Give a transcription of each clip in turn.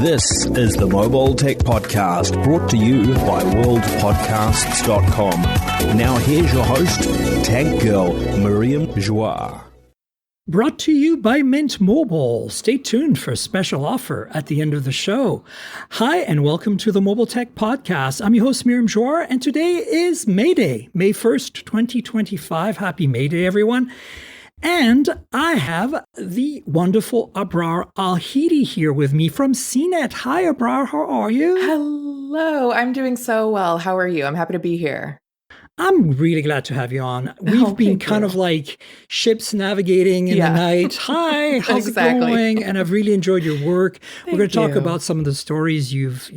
This is the Mobile Tech Podcast, brought to you by worldpodcasts.com. Now here's your host, Tech Girl, Miriam Joie. Brought to you by Mint Mobile. Stay tuned for a special offer at the end of the show. Hi, and welcome to the Mobile Tech Podcast. I'm your host, Miriam Joie, and today is May Day, May 1st, 2025. Happy May Day, everyone. And I have the wonderful Abrar Al-Hidi here with me from CNET. Hi, Abrar. How are you? Hello. I'm doing so well. How are you? I'm happy to be here. I'm really glad to have you on. We've been kind of like ships navigating in the night. Hi, how's it going? And I've really enjoyed your work. We're going to talk about some of the stories you've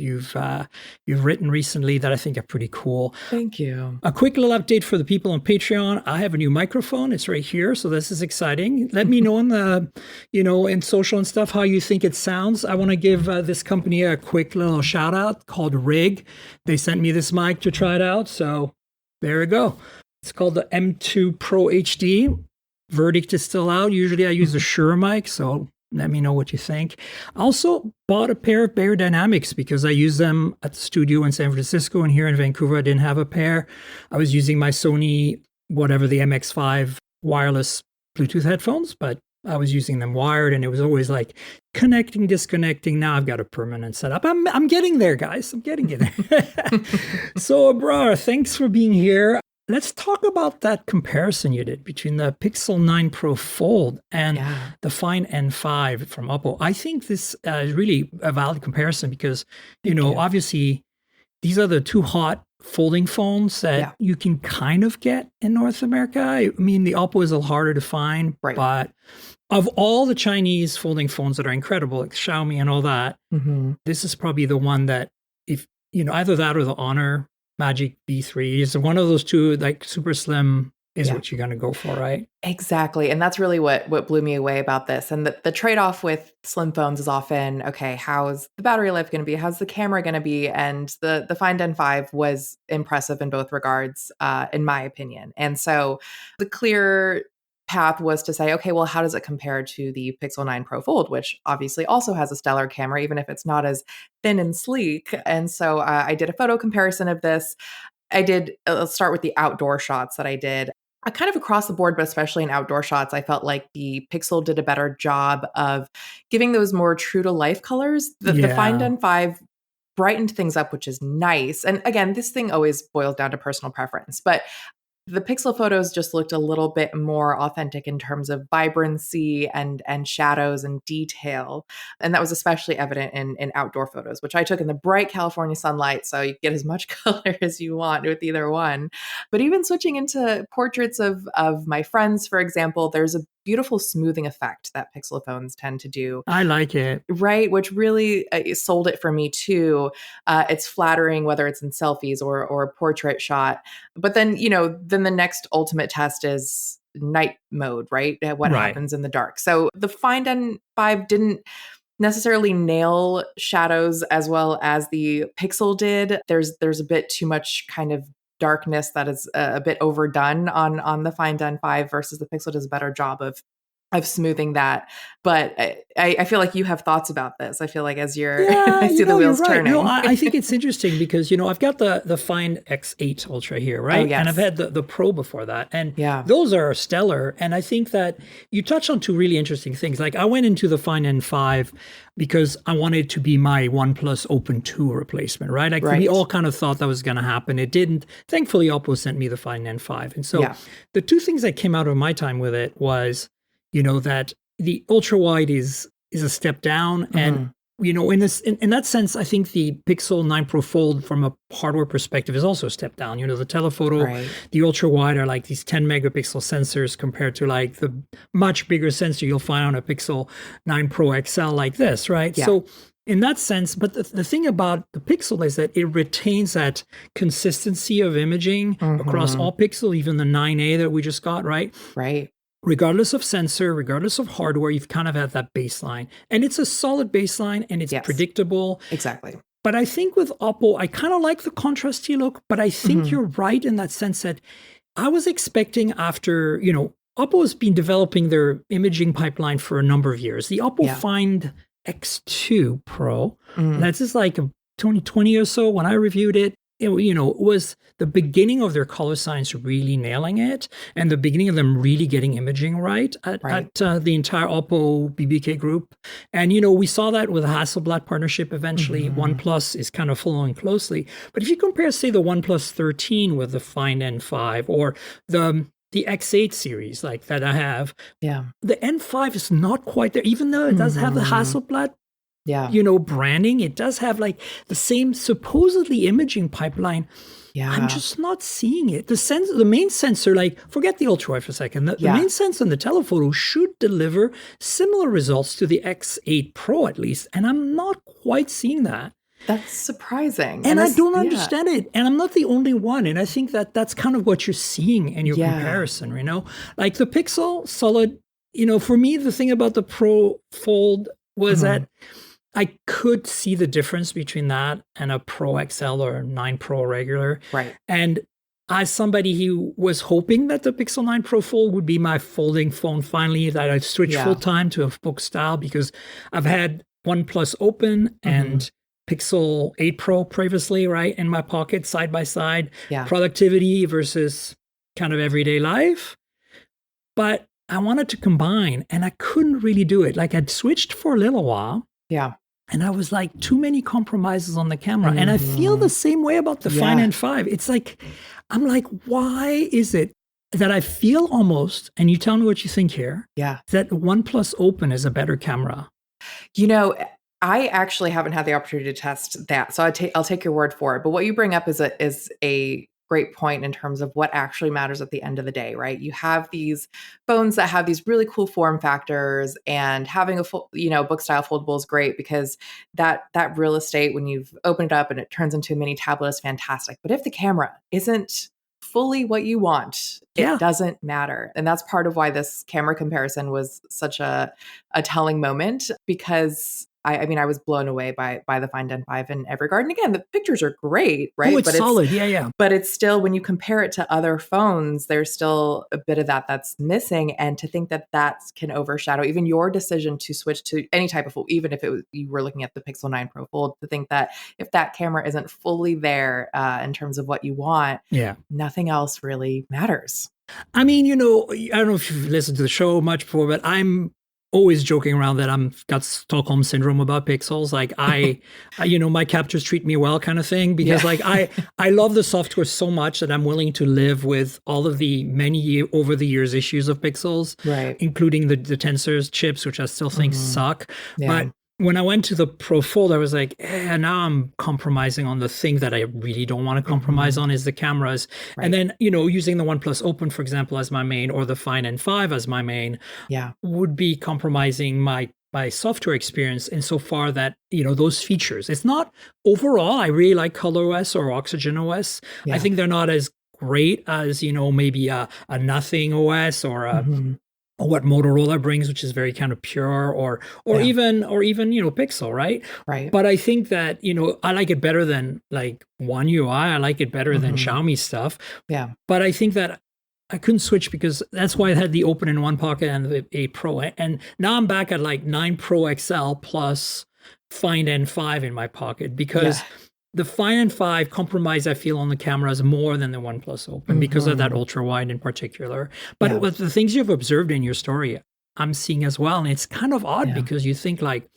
written recently that I think are pretty cool. Thank you. A quick little update for the people on Patreon. I have a new microphone. It's right here, so this is exciting. Let me know in the, in social and stuff how you think it sounds. I want to give this company a quick little shout out called Rig. They sent me this mic to try it out, so. There we go. It's called the M2 Pro HD. Verdict is still out. Usually I use a Shure mic, so let me know what you think. I also bought a pair of Bear Dynamics because I use them at the studio in San Francisco, and here in Vancouver I didn't have a pair. I was using my Sony, the MX5 wireless Bluetooth headphones, but I was using them wired, and it was always like connecting, disconnecting. Now I've got a permanent setup. I'm getting there, guys. I'm getting there. So, Abrar, thanks for being here. Let's talk about that comparison you did between the Pixel 9 Pro Fold and the Find N5 from Oppo. I think this is really a valid comparison because, obviously these are the two hot folding phones that you can kind of get in North America. I mean, the Oppo is a little harder to find, but of all the Chinese folding phones that are incredible, like Xiaomi and all that, this is probably the one that, if either that or the Honor Magic V3 is one of those two, like super slim is what you're going to go for, right? Exactly. And that's really what blew me away about this. And the trade-off with slim phones is often, okay, how's the battery life going to be? How's the camera going to be? And the Find N5 was impressive in both regards, in my opinion. And so the clear path was to say, okay, well, how does it compare to the Pixel 9 Pro Fold, which obviously also has a stellar camera, even if it's not as thin and sleek. And so I did a photo comparison of this. Let's start with the outdoor shots that I did. Kind of across the board, but especially in outdoor shots, I felt like the Pixel did a better job of giving those more true to life colors. The Find N5 brightened things up, which is nice. And again, this thing always boils down to personal preference, but the Pixel photos just looked a little bit more authentic in terms of vibrancy and shadows and detail. And that was especially evident in outdoor photos, which I took in the bright California sunlight. So you get as much color as you want with either one. But even switching into portraits of my friends, for example, there's a beautiful smoothing effect that Pixel phones tend to do. I like it. Right, which really sold it for me too. It's flattering, whether it's in selfies or a portrait shot. But then, then the next ultimate test is night mode, right? What happens in the dark. So the Find N5 didn't necessarily nail shadows as well as the Pixel did. There's a bit too much kind of darkness that is a bit overdone on the Find N5 versus the Pixel does a better job of smoothing that. But I feel like you have thoughts about this. I feel like as I see the wheels turning. No, I think it's interesting because, I've got the Find X8 Ultra here, right? Oh, yes. And I've had the Pro before that. And those are stellar. And I think that you touched on two really interesting things. Like I went into the Find N5 because I wanted it to be my OnePlus Open 2 replacement, right? Like we all kind of thought that was going to happen. It didn't. Thankfully, Oppo sent me the Find N5. And so the two things that came out of my time with it was, that the ultra wide is a step down. And, in that sense, I think the Pixel 9 Pro Fold from a hardware perspective is also a step down. The telephoto, the ultra wide are like these 10 megapixel sensors compared to like the much bigger sensor you'll find on a Pixel 9 Pro XL like this, right? Yeah. So in that sense, but the thing about the Pixel is that it retains that consistency of imaging across all Pixel, even the 9A that we just got, right? Right. Regardless of sensor, regardless of hardware, you've kind of had that baseline. And it's a solid baseline and it's predictable. Exactly. But I think with Oppo, I kind of like the contrasty look, but I think you're right in that sense that I was expecting after, Oppo has been developing their imaging pipeline for a number of years. The Oppo Find X2 Pro. That's just like 2020 or so when I reviewed it. It was the beginning of their color science really nailing it, and the beginning of them really getting imaging right at the entire Oppo BBK group. And, we saw that with the Hasselblad partnership eventually. OnePlus is kind of following closely. But if you compare, say, the OnePlus 13 with the Find N5 or the X8 series like that I have, the N5 is not quite there, even though it does have the Hasselblad branding. It does have like the same supposedly imaging pipeline. I'm just not seeing it. The main sensor, like forget the ultra wide for a second. The main sensor in the telephoto should deliver similar results to the X8 Pro at least, and I'm not quite seeing that. That's surprising. And I don't understand it. And I'm not the only one. And I think that that's kind of what you're seeing in your comparison, Like the Pixel solid, for me, the thing about the Pro Fold was that I could see the difference between that and a Pro XL or 9 Pro regular. Right. And as somebody who was hoping that the Pixel 9 Pro Fold would be my folding phone finally, that I'd switch full time to a book style, because I've had OnePlus Open and Pixel 8 Pro previously, right, in my pocket side by side. Productivity versus kind of everyday life. But I wanted to combine, and I couldn't really do it. Like I'd switched for a little while. And I was like, too many compromises on the camera. And I feel the same way about the Find N5. It's like, I'm like, why is it that I feel almost, and you tell me what you think here, that OnePlus Open is a better camera? I actually haven't had the opportunity to test that, so I'll take your word for it. But what you bring up is a great point in terms of what actually matters at the end of the day, right? You have these phones that have these really cool form factors, and having a full, book style foldable is great because that real estate, when you've opened it up and it turns into a mini tablet, is fantastic. But if the camera isn't fully what you want, it doesn't matter. And that's part of why this camera comparison was such a telling moment, because I was blown away by the Find N5 in every regard. And again, the pictures are great, right? Oh, it's solid. Yeah. But it's still, when you compare it to other phones, there's still a bit of that's missing. And to think that can overshadow even your decision to switch to any type of fold, even if you were looking at the Pixel 9 Pro Fold, to think that if that camera isn't fully there in terms of what you want, nothing else really matters. I mean, I don't know if you've listened to the show much before, but I'm always joking around that I'm got Stockholm syndrome about pixels. Like I my captures treat me well kind of thing, because like I love the software so much that I'm willing to live with all of the over the years issues of pixels, right, including the tensors chips, which I still think suck. But when I went to the Pro Fold, I was like, now I'm compromising on the thing that I really don't want to compromise on, is the cameras. Right. And then, using the OnePlus Open, for example, as my main, or the Find N5 as my main, would be compromising my software experience insofar that, those features. It's not overall, I really like ColorOS or Oxygen OS. I think they're not as great as, maybe a Nothing OS or a... or what Motorola brings, which is very kind of pure, or even Pixel, right? Right. But I think that I like it better than like One UI. I like it better than Xiaomi stuff. Yeah. But I think that I couldn't switch, because that's why I had the Open in one pocket and the 8 Pro, and now I'm back at like 9 Pro XL plus Find N5 in my pocket, because the Find N5 compromise I feel on the cameras more than the OnePlus Open because of that ultra wide in particular. But with the things you've observed in your story, I'm seeing as well. And it's kind of odd because you think like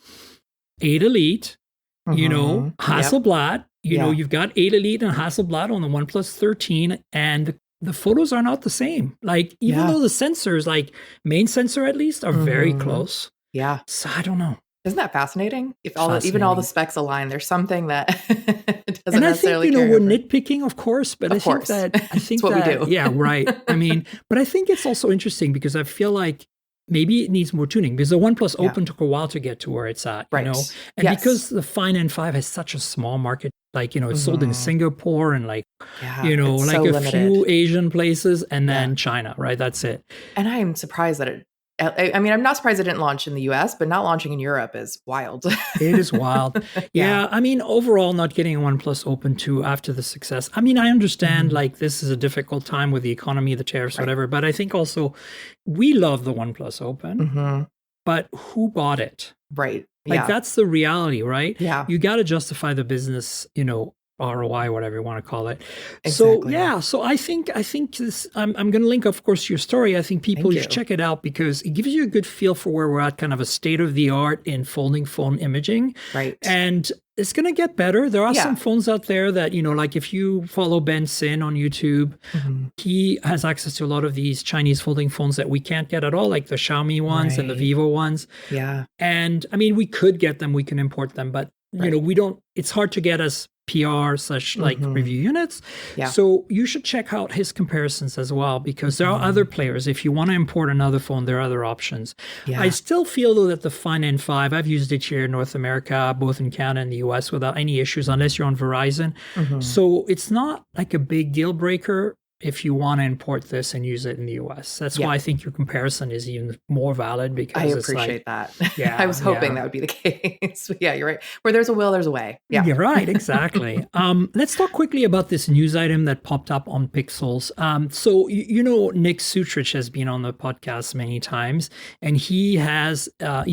8 Elite, Hasselblad, you've got 8 Elite and Hasselblad on the OnePlus 13, and the photos are not the same. Like even though the sensors, like main sensor at least, are very close. Yeah. So I don't know. Isn't that fascinating? If even all the specs align, there's something that doesn't and I necessarily. think we're nitpicking, of course, but I think it's what we do. Yeah, right. I mean, but I think it's also interesting because I feel like maybe it needs more tuning, because the OnePlus Open took a while to get to where it's at, and because the Find N5 has such a small market, like it's sold in Singapore and like like so a limited. Few Asian places, and then China, right? That's it. And I am surprised that I'm not surprised it didn't launch in the US, but not launching in Europe is wild. It is wild. Yeah. I mean, overall, not getting a OnePlus Open 2 after the success. I mean, I understand like this is a difficult time with the economy, the tariffs, whatever, but I think also we love the OnePlus Open, but who bought it? Right. Like Yeah. that's the reality, right? Yeah. You got to justify the business, ROI, whatever you want to call it. So Exactly. yeah, so I think this. I'm going to link, of course, to your story. I think people Thank you should you. check it out because it gives you a good feel for where we're at, kind of a state of the art in folding phone imaging, Right. and it's going to get better. There are Yeah. some phones out there that like if you follow Ben Sin on YouTube, he has access to a lot of these Chinese folding phones that we can't get at all, like the Xiaomi ones and the Right. Vivo ones. Yeah. And I mean, we could get them, we can import them, but Right. we don't, it's hard to get as PR/ like review units. Yeah. So you should check out his comparisons as well, because there are other players. If you want to import another phone, there are other options. Yeah. I still feel though that the Find N5, I've used it here in North America, both in Canada and the US without any issues, unless you're on Verizon. So it's not like a big deal breaker if you want to import this and use it in the US. That's why I think your comparison is even more valid, because I it's appreciate that. Yeah, I was hoping yeah. that would be the case. But yeah, you're right. Where there's a will, there's a way. Yeah. You're right, exactly. Let's talk quickly about this news item that popped up on Pixels. So Nick Sutrich has been on the podcast many times, and he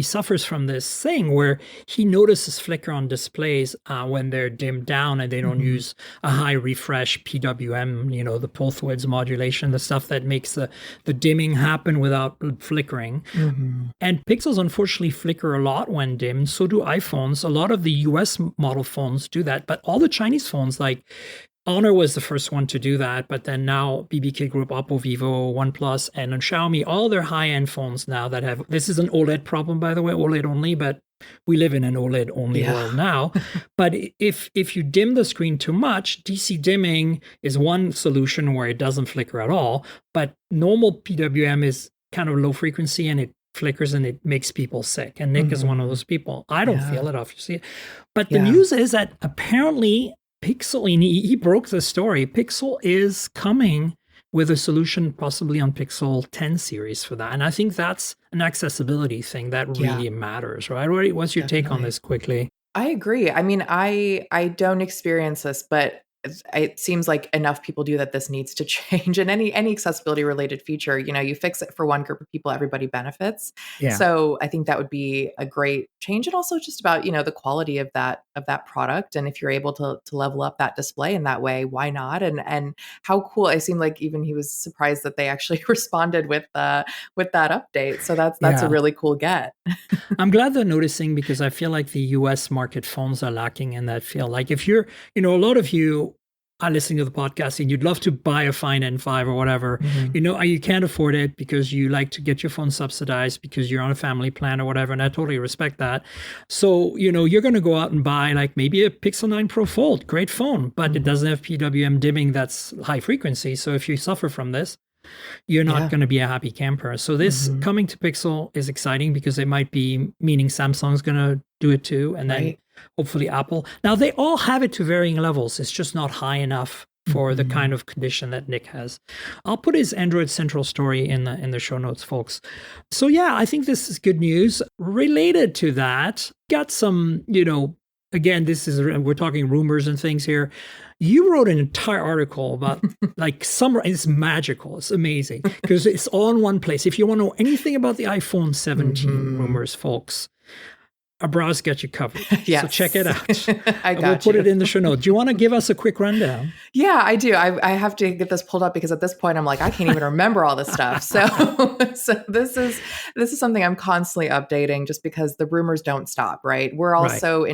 suffers from this thing where he notices flicker on displays when they're dimmed down and they don't use a high refresh PWM, the pulse width modulation, the stuff that makes the dimming happen without flickering. And Pixels unfortunately flicker a lot when dimmed. So do iPhones. A lot of the US model phones do that, but all the Chinese phones, like Honor was the first one to do that, but then now BBK Group, Oppo, Vivo, OnePlus, and on Xiaomi, all their high-end phones now that have, this is an OLED problem, by the way, OLED only, but we live in an OLED only world now. But if you dim the screen too much, DC dimming is one solution where it doesn't flicker at all, but normal PWM is kind of low frequency and it flickers and it makes people sick. And Nick is one of those people. I don't feel it, obviously. But the news is that apparently Pixel, he broke the story. Pixel is coming with a solution possibly on Pixel 10 series for that. And I think that's an accessibility thing that really matters, right? What's your take on this quickly? I agree. I mean, I don't experience this, but it seems like enough people do that this needs to change. And any accessibility related feature, you fix it for one group of people, everybody benefits. Yeah. So I think that would be a great change, and also just about the quality of that product. And if you're able to level up that display in that way, why not? And how cool! It seemed like even he was surprised that they actually responded with that update. So that's a really cool get. I'm glad they're noticing, because I feel like the US market phones are lacking in that field. Like if you're, a lot of you are listening to the podcast and you'd love to buy a Find N5 or whatever, you can't afford it because you like to get your phone subsidized because you're on a family plan or whatever. And I totally respect that. So, you're going to go out and buy like maybe a Pixel 9 Pro Fold, great phone, but it doesn't have PWM dimming that's high frequency. So if you suffer from this, you're not going to be a happy camper. So this coming to Pixel is exciting because it might be meaning Samsung's going to do it too. And then hopefully Apple. Now they all have it to varying levels. It's just not high enough for the kind of condition that Nick has. I'll put his Android Central story in the show notes, folks. So yeah, I think this is good news. Related to that, got some, again, we're talking rumors and things here. You wrote an entire article about it's magical. It's amazing because it's all in one place. If you want to know anything about the iPhone 17 rumors, folks, Abra's got you covered. Yes. So check it out. We'll put it in the show notes. Do you want to give us a quick rundown? Yeah, I do. I have to get this pulled up because at this point I'm like, I can't even remember all this stuff. So this is something I'm constantly updating just because the rumors don't stop, right? We're all so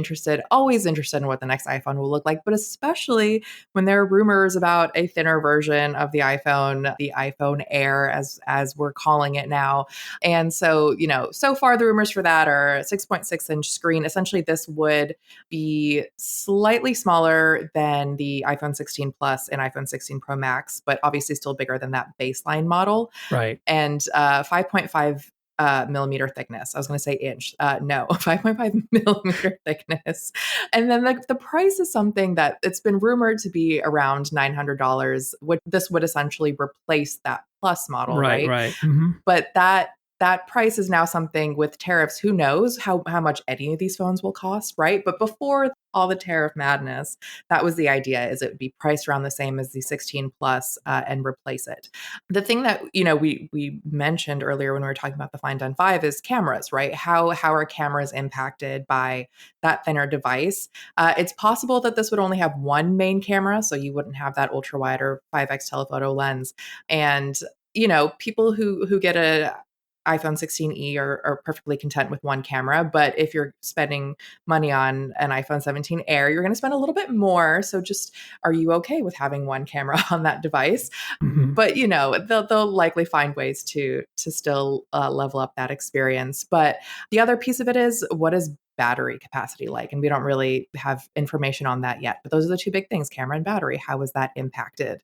always interested in what the next iPhone will look like, but especially when there are rumors about a thinner version of the iPhone Air as we're calling it now. And so, so far the rumors for that are 6.6 inch screen. Essentially, this would be slightly smaller than the iPhone 16 Plus and iPhone 16 Pro Max, but obviously still bigger than that baseline model. Right. And 5.5 millimeter thickness. I was going to say inch. No, 5.5 millimeter thickness. And then the price is something that it's been rumored to be around $900. This would essentially replace that Plus model, right? Right. Mm-hmm. But that that price is now something with tariffs. Who knows how much any of these phones will cost, right? But before all the tariff madness, that was the idea, is it would be priced around the same as the 16 Plus and replace it. The thing that, we mentioned earlier when we were talking about the Find N5 is cameras, right? How are cameras impacted by that thinner device? It's possible that this would only have one main camera, so you wouldn't have that ultra wide or 5x telephoto lens. And, people who get a iPhone 16e are perfectly content with one camera. But if you're spending money on an iPhone 17 Air, you're going to spend a little bit more. So just, are you okay with having one camera on that device? Mhm. But, they'll likely find ways to still level up that experience. But the other piece of it is, what is battery capacity like? And we don't really have information on that yet. But those are the two big things, camera and battery. How is that impacted?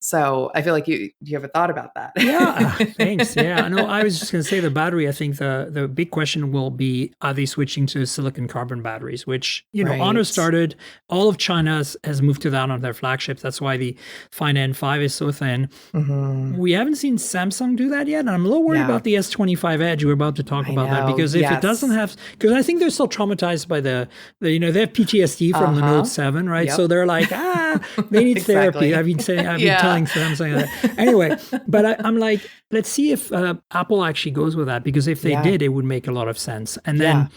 So I feel like you have a thought about that. Yeah, thanks. Yeah, no, I was just going to say the battery. I think the big question will be, are they switching to silicon carbon batteries, which, Right. Honor started, all of China has moved to that on their flagships. That's why the Find N5 is so thin. Mhm. We haven't seen Samsung do that yet. And I'm a little worried Yeah. about the S25 Edge. We're about to talk I about that, know, because if it yes. doesn't have, because I think they're still traumatized by the they have PTSD from the Uh-huh. Note 7, right? Yep. So they're like, they need Exactly. therapy. I've been Yeah. telling Samsung that. Anyway, but I'm like, let's see if Apple actually goes with that, because if they Yeah. did, it would make a lot of sense. And then Yeah.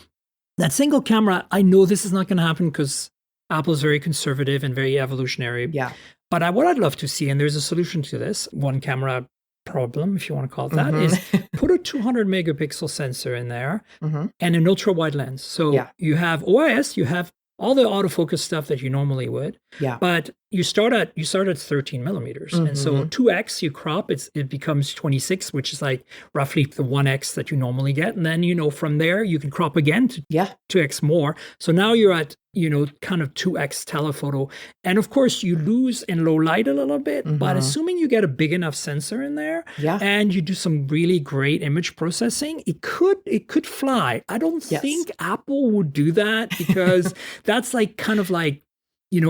that single camera, I know this is not going to happen because Apple's very conservative and very evolutionary. Yeah. But what I'd love to see, and there's a solution to this one camera problem, if you want to call it that, Mhm. is put a 200 megapixel sensor in there Mhm. and an ultra wide lens. So Yeah. you have OIS, you have all the autofocus stuff that you normally would, Yeah. but you start at 13 millimeters, and so Mhm. 2x you crop, it becomes 26, which is like roughly the 1x that you normally get, and then from there you can crop again to Yeah. 2x more. So now you're at kind of 2x telephoto, and of course you lose in low light a little bit, but Mhm. assuming you get a big enough sensor in there, Yeah. and you do some really great image processing, it could fly. I don't Yes. think Apple would do that, because that's like kind of like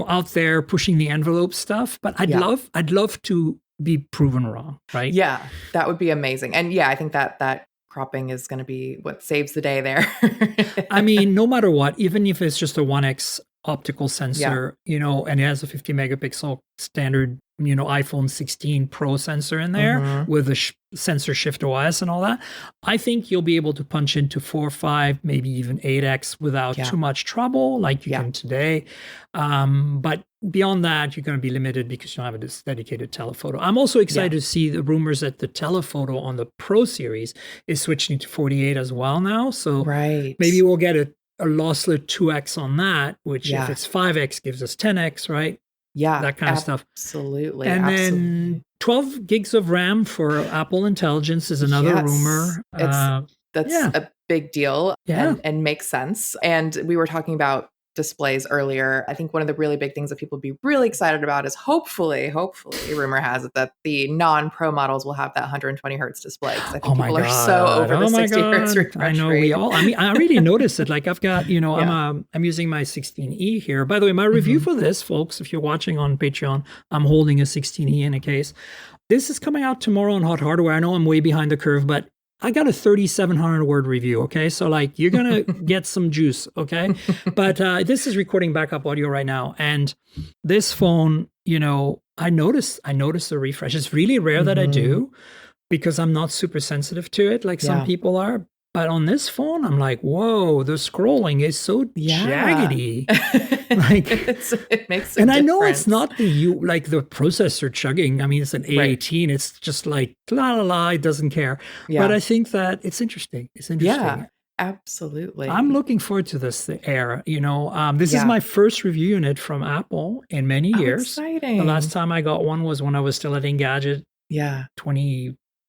out there pushing the envelope stuff. But I'd Yeah. love to be proven wrong, right? Yeah. That would be amazing. And yeah, I think that cropping is going to be what saves the day there. I mean, no matter what, even if it's just a 1x optical sensor, and it has a 50 megapixel standard, iPhone 16 Pro sensor in there Mhm. with a sensor shift OIS and all that, I think you'll be able to punch into 4, 5, maybe even 8x without Yeah. too much trouble, like you Yeah. can today. But beyond that, you're going to be limited because you don't have this dedicated telephoto. I'm also excited to see the rumors that the telephoto on the Pro series is switching to 48 as well now. So Right. maybe we'll get a lossless 2x on that, which Yeah. if it's 5x gives us 10x, right? Yeah. that kind of stuff. Absolutely. And absolutely. then 12 gigs of RAM for Apple Intelligence is another Yes. rumor. That's yeah. a big deal Yeah. and makes sense. And we were talking about displays earlier. I think one of the really big things that people would be really excited about is hopefully, rumor has it that the non-Pro models will have that 120 hertz display. Because I think people are so over the 60 hertz refresh I know rate. we all. I mean, I really noticed it. Like I've got, Yeah. I'm using my 16e here. By the way, my review for this, folks, if you're watching on Patreon, I'm holding a 16e in a case. This is coming out tomorrow on Hot Hardware. I know I'm way behind the curve, but I got a 3,700 word review. Okay. So like you're going to get some juice. Okay. But this is recording backup audio right now. And this phone, I noticed the refresh. It's really rare that I do because I'm not super sensitive to it like some people are. But on this phone, I'm like, whoa, the scrolling is so jaggedy. Like it makes a and I know difference. it's not the processor chugging. I mean, it's an A18. It's just like la la la. It doesn't care. Yeah. But I think that it's interesting. It's interesting. Yeah, absolutely. I'm looking forward to this Air. This is Yeah. my first review unit from Apple in many years. Exciting. The last time I got one was when I was still at Engadget Yeah.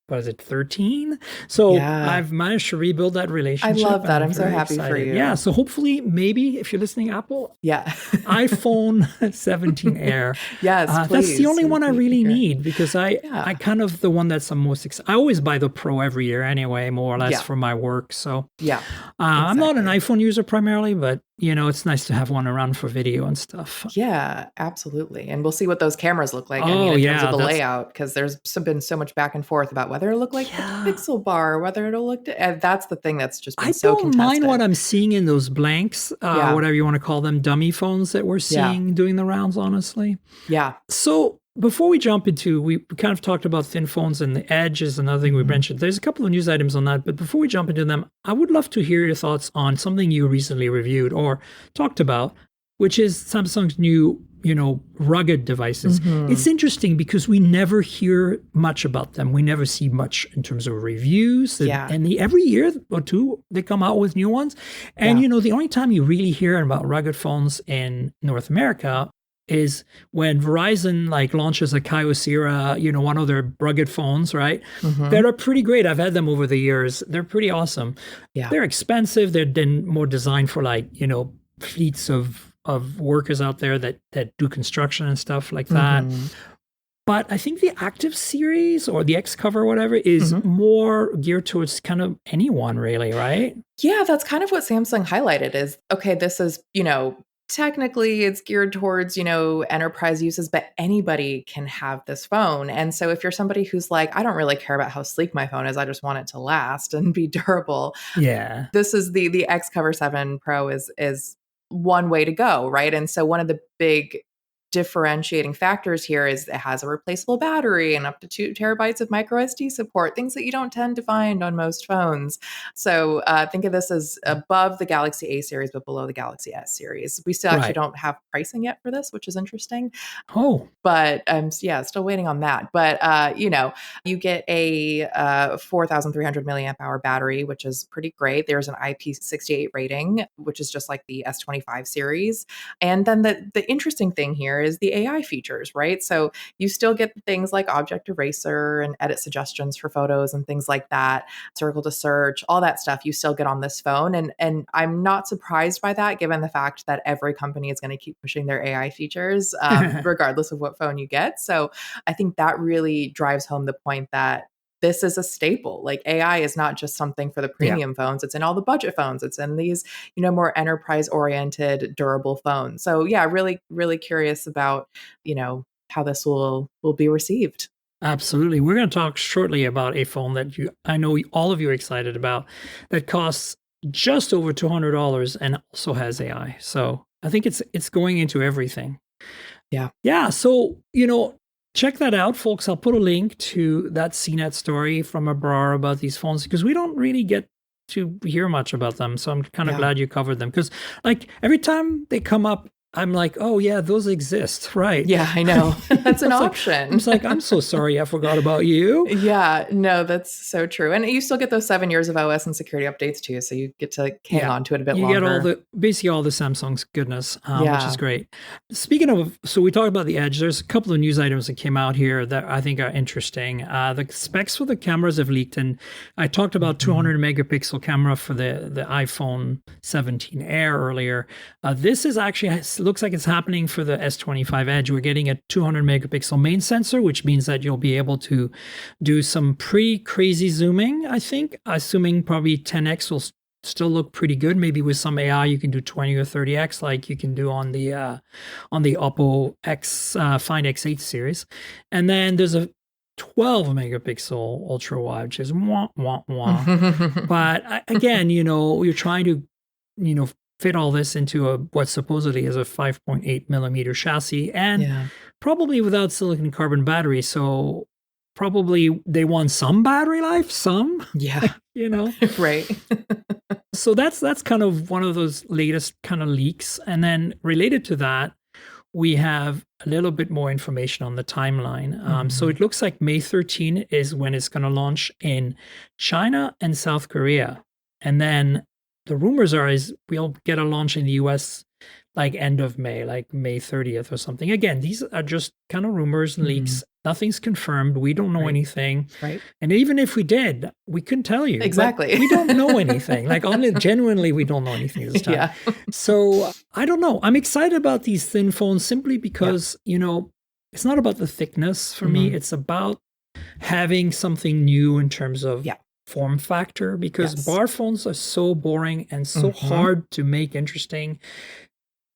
13? So Yeah. I've managed to rebuild that relationship. love that. and I'm so very happy for excited. you. Yeah. So hopefully, maybe if you're listening, Apple, Yeah. iPhone 17 Air. Yes, That's please. the only one I We'd really hear. need because I kind of the one that's the most excited. I always buy the Pro every year anyway, more or less Yeah. for my work. So Yeah. I'm not an iPhone user primarily, but it's nice to have one around for video and stuff. Yeah, absolutely. And we'll see what those cameras look like. Oh, In yeah, terms of the layout, because there's been so much back and forth about whether it'll look like the Pixel bar, whether it'll look. And that's the thing that's just been so contested. I don't mind what I'm seeing in those blanks, whatever you want to call them, dummy phones that we're seeing doing the rounds, honestly. Yeah. So before we jump into, we kind of talked about thin phones, and the Edge is another thing we mentioned. There's a couple of news items on that, but before we jump into them, I would love to hear your thoughts on something you recently reviewed or talked about, which is Samsung's new, rugged devices. It's interesting because we never hear much about them. We never see much in terms of reviews. And every year or two, they come out with new ones. And, the only time you really hear about rugged phones in North America is when Verizon launches a Kyocera, one of their rugged phones, right? That are pretty great. I've had them over the years. They're pretty awesome. Yeah. They're expensive. They're then more designed for fleets of workers out there that do construction and stuff like that. But I think the Active series or the X cover or whatever is more geared towards kind of anyone really, right? Yeah, that's kind of what Samsung highlighted is, okay, this is, technically it's geared towards, enterprise uses, but anybody can have this phone. And so if you're somebody who's like, I don't really care about how sleek my phone is, I just want it to last and be durable. Yeah. This is the X Cover 7 Pro is one way to go, right? And so one of the big differentiating factors here is it has a replaceable battery and up to 2 terabytes of micro SD support, things that you don't tend to find on most phones. So think of this as above the Galaxy A series, but below the Galaxy S series. We still actually don't have pricing yet for this, which is interesting. Oh. But still waiting on that. But, you get a 4,300 milliamp hour battery, which is pretty great. There's an IP68 rating, which is just like the S25 series. And then the interesting thing here is the AI features, right? So you still get things like object eraser and edit suggestions for photos and things like that, circle to search, all that stuff you still get on this phone. And I'm not surprised by that, given the fact that every company is going to keep pushing their AI features, regardless of what phone you get. So I think that really drives home the point that this is a staple. Like AI is not just something for the premium phones. It's in all the budget phones. It's in these, more enterprise oriented, durable phones. So really, really curious about, how this will be received. Absolutely. We're going to talk shortly about a phone that I know all of you are excited about that costs just over $200 and also has AI. So I think it's going into everything. Yeah. Yeah. So, check that out, folks. I'll put a link to that CNET story from Abrar about these phones because we don't really get to hear much about them. So I'm kind of glad you covered them because every time they come up, I'm like, oh yeah, those exist, right? Yeah, I know. That's an option. It's like, I'm so sorry, I forgot about you. Yeah, no, that's so true. And you still get those 7 years of OS and security updates too, so you get to hang on to it a bit longer. You get basically all the Samsung's goodness, which is great. Speaking of, so we talked about the Edge. There's a couple of news items that came out here that I think are interesting. The specs for the cameras have leaked, and I talked about 200 megapixel camera for the iPhone 17 Air earlier. This is actually looks like it's happening for the S25 Edge. We're getting a 200 megapixel main sensor, which means that you'll be able to do some pretty crazy zooming, I think, assuming probably 10x will still look pretty good. Maybe with some AI, you can do 20 or 30x like you can do on the Oppo Find X8 series. And then there's a 12 megapixel ultra wide, which is wah, wah, wah. But again, you're trying to, fit all this into what supposedly is a 5.8 millimeter chassis and probably without silicon carbon battery. So probably they want some battery life, right. So that's kind of one of those latest kind of leaks. And then related to that, we have a little bit more information on the timeline. So it looks like May 13 is when it's going to launch in China and South Korea. And then the rumors is we'll get a launch in the US like end of May, like May 30th or something. Again, these are just kind of rumors and leaks. Nothing's confirmed. We don't know anything. Right. And even if we did, we couldn't tell you. Exactly. We don't know anything. Genuinely, we don't know anything this time. So I don't know. I'm excited about these thin phones simply because, it's not about the thickness for me. It's about having something new in terms of form factor, because Yes. bar phones are so boring and so hard to make interesting.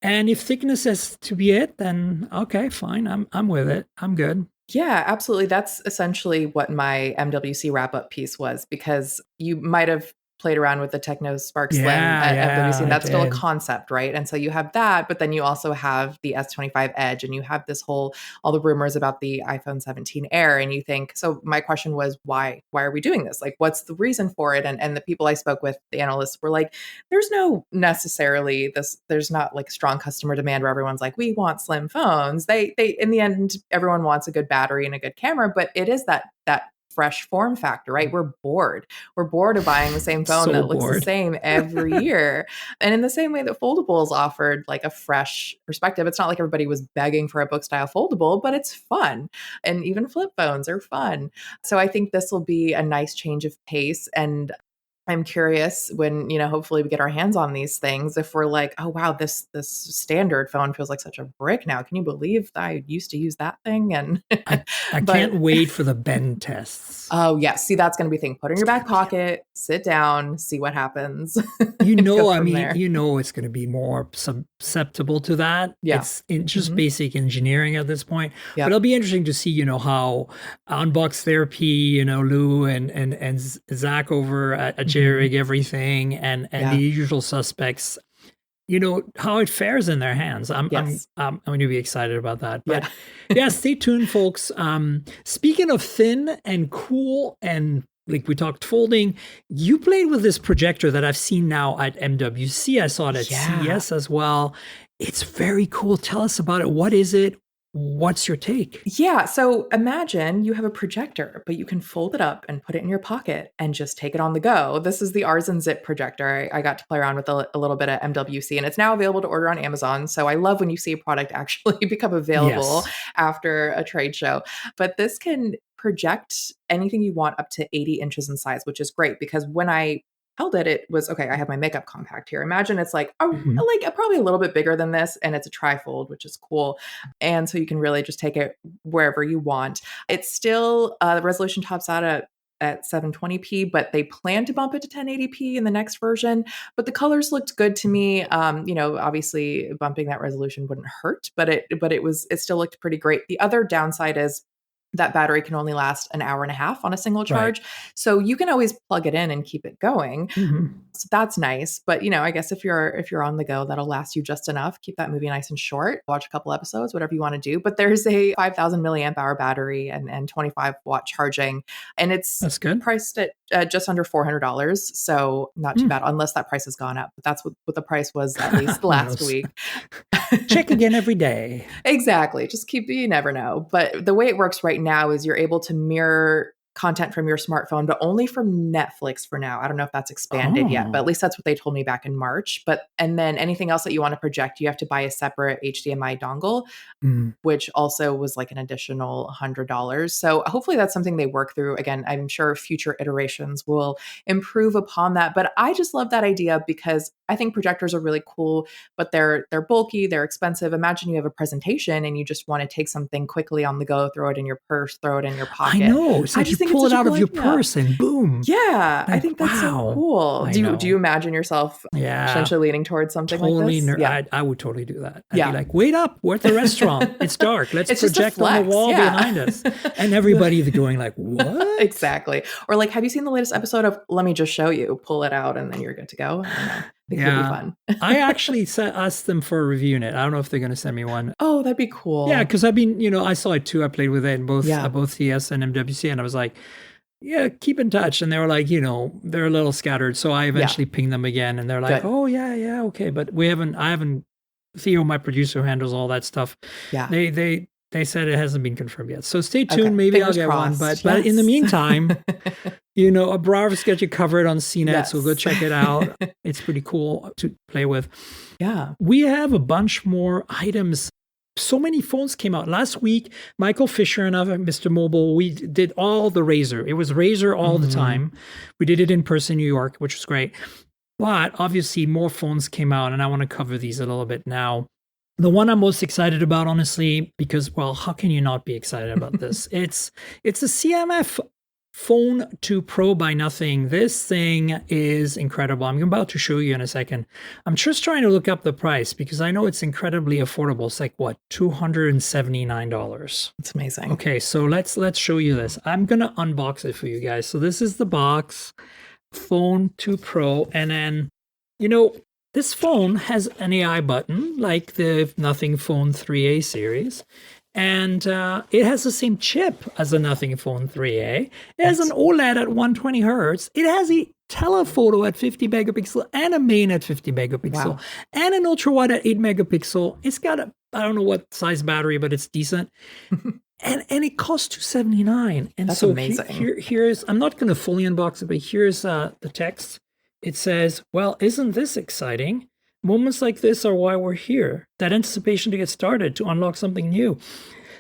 And if thickness is to be it, then okay, fine. I'm with it. I'm good. Yeah, absolutely. That's essentially what my MWC wrap up piece was, because you might have played around with the Techno Spark Slim at MWC, and I that's still a did. concept, right? And so you have that, but then you also have the S25 Edge, and you have all the rumors about the iPhone 17 Air, and you think, so my question was, why are we doing this? Like, what's the reason for it? And the people I spoke with, the analysts, were like, there's not like strong customer demand where everyone's like, we want slim phones. They in the end, everyone wants a good battery and a good camera, but it is that fresh form factor, right? We're bored of buying the same phone So that looks the bored. same every year. And in the same way that foldables offered like a fresh perspective, it's not like everybody was begging for a book style foldable, but it's fun. And even flip phones are fun. So I think this will be a nice change of pace. And I'm curious when, hopefully we get our hands on these things, if we're like, oh, wow, this standard phone feels like such a brick now. Can you believe that I used to use that thing? And I but can't wait for the bend tests. oh, yes. See, that's going to be a thing. Put it in your back pocket, sit down, see what happens. You and know, go I from mean, there. it's going to be more susceptible to that. Yeah. It's just basic engineering at this point. Yep. But it'll be interesting to see, how Unbox Therapy, Lou and Zach over at JRig Everything and the usual suspects, how it fares in their hands. I'm going to be excited about that. But stay tuned, folks. Speaking of thin and cool and like we talked folding, you played with this projector that I've seen now at MWC. I saw it at CES as well. It's very cool. Tell us about it. What is it? What's your take? Yeah. So imagine you have a projector, but you can fold it up and put it in your pocket and just take it on the go. This is the Arzen Zip projector. I got to play around with a little bit at MWC, and it's now available to order on Amazon. So I love when you see a product actually become available after a trade show. But this can project anything you want up to 80 inches in size, which is great, because when I held it, it was okay. I have my makeup compact here. Imagine it's like probably a little bit bigger than this, and it's a trifold, which is cool. And so you can really just take it wherever you want. It's still the resolution tops out at 720p, but they plan to bump it to 1080p in the next version. But the colors looked good to me. Obviously bumping that resolution wouldn't hurt, but it still looked pretty great. The other downside is that battery can only last an hour and a half on a single charge. Right. So you can always plug it in and keep it going. So that's nice. But, I guess if you're on the go, that'll last you just enough. Keep that movie nice and short, watch a couple episodes, whatever you want to do. But there's a 5,000 milliamp hour battery and 25 watt charging. And that's good. Priced at just under $400. So not too bad, unless that price has gone up. But that's what the price was at least last week. Check again every day. Exactly. Just you never know. But the way it works right now is you're able to mirror content from your smartphone, but only from Netflix for now. I don't know if that's expanded yet, but at least that's what they told me back in March. And then anything else that you want to project, you have to buy a separate HDMI dongle, which also was like an additional $100. So hopefully that's something they work through. Again, I'm sure future iterations will improve upon that. But I just love that idea because I think projectors are really cool, but they're bulky, they're expensive. Imagine you have a presentation and you just want to take something quickly on the go, throw it in your purse, throw it in your pocket. I know. It's like you pull it out of your purse and boom. Yeah, I think that's so cool. Do you imagine yourself potentially leaning towards something like this? I would totally do that. I'd be like, wait up, we're at the restaurant. It's dark. Let's project on the wall behind us. And everybody's going like, what? Exactly. Or like, have you seen the latest episode of Let Me Just Show You? Pull it out and then you're good to go. I don't know. I think it'll be fun. I actually asked them for a review in it. I don't know if they're going to send me one. Oh, that'd be cool. Yeah, because I've been, I saw it too. I played with it in both CS and MWC, and I was like, yeah, keep in touch. And they were like, they're a little scattered. So I eventually pinged them again, and they're like, oh, yeah, okay. But I haven't, Theo, my producer, who handles all that stuff. Yeah. They said it hasn't been confirmed yet. So stay tuned. Okay. Maybe Fingers I'll get crossed. One. But in the meantime, Abrarov's got you covered on CNET, so go check it out. It's pretty cool to play with. Yeah. We have a bunch more items. So many phones came out. Last week, Michael Fisher and I, Mr. Mobile, we did all the Razer. It was Razer all the time. We did it in person in New York, which was great. But obviously, more phones came out, and I want to cover these a little bit now. The one I'm most excited about, honestly, because, well, how can you not be excited about this? It's a CMF Phone 2 Pro by Nothing. This thing is incredible. I'm about to show you in a second. I'm just trying to look up the price because I know it's incredibly affordable. It's like what, $279. It's amazing. Okay, so let's show you this. I'm gonna unbox it for you guys. So this is the box, Phone 2 Pro, and then this phone has an AI button like the Nothing Phone 3A series. And it has the same chip as the Nothing Phone 3A. It has an OLED at 120 hertz. It has a telephoto at 50 megapixel and a main at 50 megapixel and an ultra wide at 8 megapixel. It's got I don't know what size battery, but it's decent. and it costs $279. And that's so amazing. Here's, I'm not going to fully unbox it, but here's the text. It says, well, isn't this exciting? Moments like this are why we're here. That anticipation to get started, to unlock something new.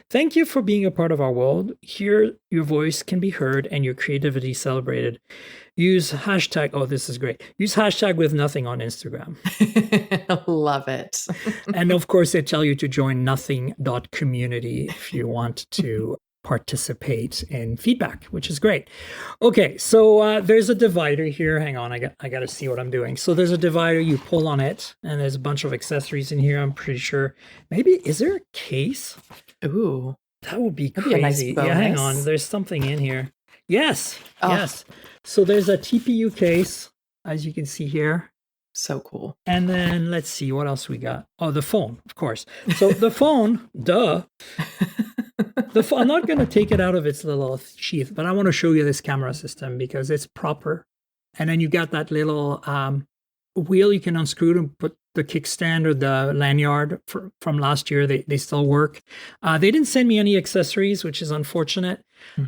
Thank you for being a part of our world. Here, your voice can be heard and your creativity celebrated. Use hashtag, oh, this is great. Use hashtag with nothing on Instagram. Love it. And of course, they tell you to join nothing.community if you want to participate in feedback, which is great. Okay, so there's a divider here. Hang on, I got to see what I'm doing. So there's a divider, you pull on it, and there's a bunch of accessories in here. I'm pretty sure. Maybe, is there a case? Ooh. That would be That'd crazy. be a nice bonus. Yeah, hang on. There's something in here. Yes, Oh. yes. So there's a TPU case, as you can see here. So cool. And then let's see what else we got. Oh, the phone, of course. So the phone, duh. I'm not going to take it out of its little sheath, but I want to show you this camera system because it's proper. And then you got that little wheel you can unscrew to put the kickstand or the lanyard from last year. They still work. They didn't send me any accessories, which is unfortunate.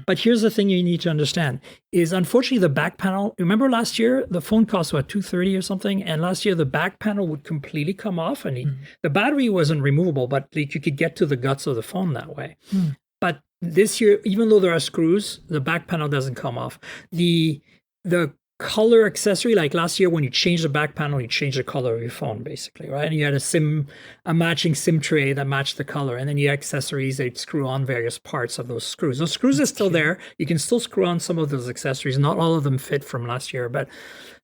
But here's the thing you need to understand is unfortunately the back panel. Remember last year the phone cost what, $230 or something, and last year the back panel would completely come off, and the battery wasn't removable, but like you could get to the guts of the phone that way. But this year, even though there are screws, the back panel doesn't come off. The color accessory, like last year when you change the back panel, you change the color of your phone basically, right? And you had a matching SIM tray that matched the color, and then you had accessories that screw on various parts of those screws. Those screws are still there. You can still screw on some of those accessories. Not all of them fit from last year, but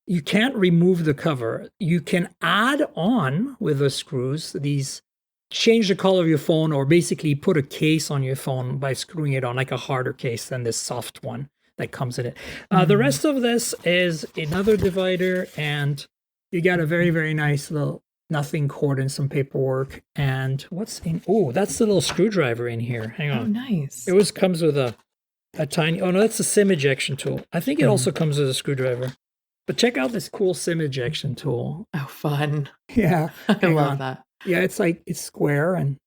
you can't remove the cover. You can add on with the screws these, change the color of your phone, or basically put a case on your phone by screwing it on, like a harder case than this soft one that comes in it. The rest of this is another divider, and you got a very, very nice little Nothing cord and some paperwork. And what's in, oh, that's the little screwdriver in here. Hang on. Oh, nice. It comes with a tiny, oh no, that's a SIM ejection tool. I think it also comes with a screwdriver. But check out this cool SIM ejection tool. Oh, fun. Yeah. I love that. Yeah, it's square and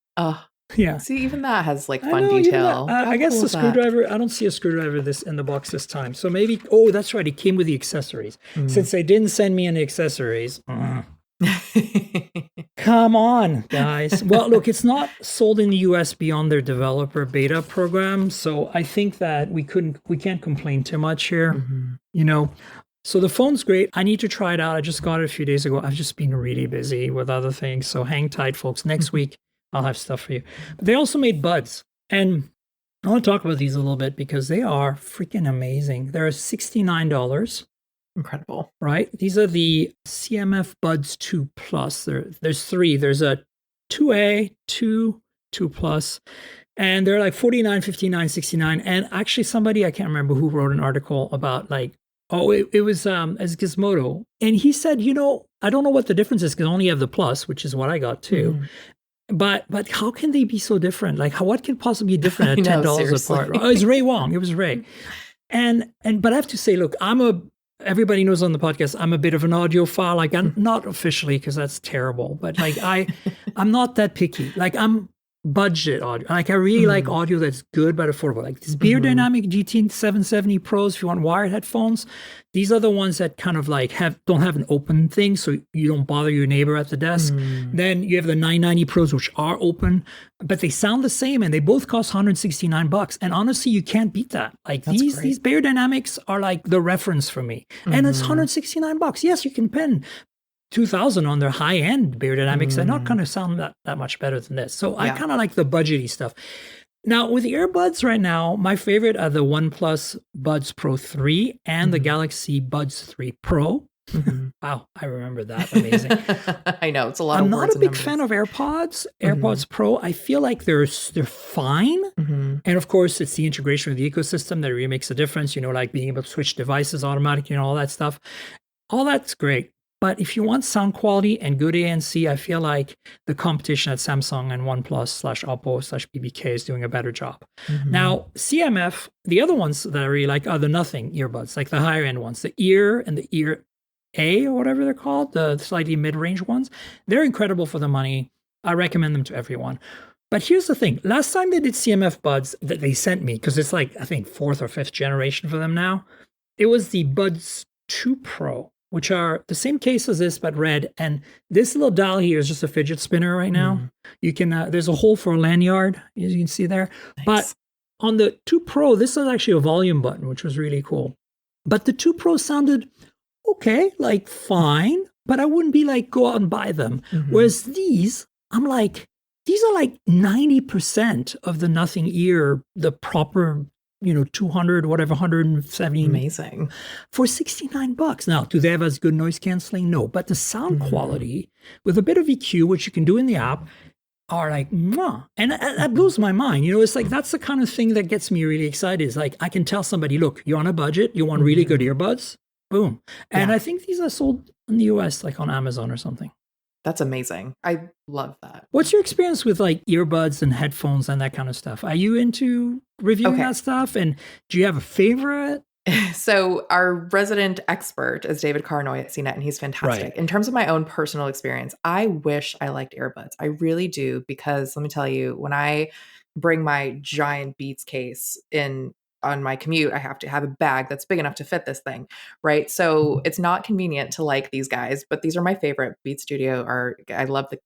yeah. See, even that has like I fun know, detail. I guess cool the is that? screwdriver, I don't see a screwdriver in the box this time. So maybe, oh, that's right. It came with the accessories. Since they didn't send me any accessories. Come on, guys. Well, look, it's not sold in the US beyond their developer beta program. So I think that we can't complain too much here, So the phone's great. I need to try it out. I just got it a few days ago. I've just been really busy with other things. So hang tight, folks. Next week, I'll have stuff for you. But they also made buds. And I want to talk about these a little bit because they are freaking amazing. They're $69. Incredible. Right? These are the CMF Buds 2 Plus. There's three. There's a 2A, 2 Plus. And they're like $49, $59, $69. And actually somebody, I can't remember who wrote an article about like, it was as Gizmodo. And he said, I don't know what the difference is because I only have the Plus, which is what I got too. But how can they be so different? Like, what can possibly be different at $10 apart? Oh, it's Ray Wong. It was Ray. But I have to say, look, everybody knows on the podcast, I'm a bit of an audiophile. Like, I'm not officially because that's terrible, but like I'm not that picky. Like, I'm budget audio. Like, I really like audio that's good but affordable. Like this Beer Dynamic GT770 Pros, if you want wired headphones, these are the ones that kind of like don't have an open thing, so you don't bother your neighbor at the desk. Then you have the 990 Pros, which are open, but they sound the same, and they both cost $169. And honestly, you can't beat that. Like these Bear Dynamics are like the reference for me, and it's $169. Yes, you can spend $2,000 on their high-end Bear Dynamics. They're not going to sound that much better than this. So I kind of like the budgety stuff. Now, with the earbuds right now, my favorite are the OnePlus Buds Pro 3 and the Galaxy Buds 3 Pro. Wow, I remember that. Amazing. I know, it's a lot I'm of not words a and big numbers. fan of AirPods Pro. I feel like they're fine. And of course, it's the integration with the ecosystem that really makes a difference, like being able to switch devices automatically and all that stuff. All that's great. But if you want sound quality and good ANC, I feel like the competition at Samsung and OnePlus/Oppo/BBK is doing a better job. Now, CMF, the other ones that I really like are the nothing earbuds, like the higher end ones, the ear and the ear A or whatever they're called, the slightly mid-range ones. They're incredible for the money. I recommend them to everyone. But here's the thing. Last time they did CMF buds that they sent me, because it's like, I think, 4th or 5th generation for them now, it was the Buds 2 Pro, which are the same case as this, but red. And this little dial here is just a fidget spinner right now. You can, there's a hole for a lanyard, as you can see there. Nice. But on the 2 Pro, this is actually a volume button, which was really cool. But the 2 Pro sounded okay, like fine, but I wouldn't be like, go out and buy them. Whereas these, I'm like, these are like 90% of the nothing ear, the proper 200, whatever, 170. Amazing. For $69. Now, do they have as good noise canceling? No, but the sound quality with a bit of EQ, which you can do in the app, are like, mwah. And that blows my mind. It's like, that's the kind of thing that gets me really excited. Is like, I can tell somebody, look, you're on a budget, you want really good earbuds, boom. And I think these are sold in the US, like on Amazon or something. That's amazing. I love that. What's your experience with like earbuds and headphones and that kind of stuff? Are you into reviewing that stuff? And do you have a favorite? So our resident expert is David Carnoy at CNET, and he's fantastic. Right. In terms of my own personal experience, I wish I liked earbuds. I really do, because let me tell you, when I bring my giant Beats case in on my commute, I have to have a bag that's big enough to fit this thing, right? So it's not convenient to like these guys, but these are my favorite. Beats Studio I love the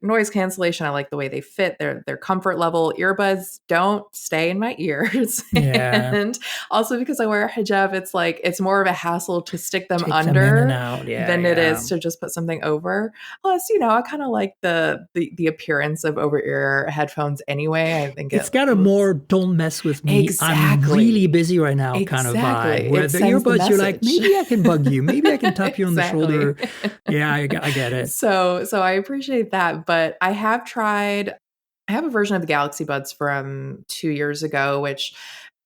noise cancellation. I like the way they fit, their comfort level. Earbuds don't stay in my ears. Yeah. And also because I wear a hijab, it's more of a hassle to stick them Take under them in and out. than it is to just put something over. Plus, I kind of like the appearance of over-ear headphones anyway. I think it's got a more "don't mess with me." I'm really busy right now kind of vibe. Where the earbuds, you're like, maybe I can bug you, maybe I can tap you on the shoulder. Yeah, I get it. So I appreciate that, but I have a version of the Galaxy Buds from 2 years ago, which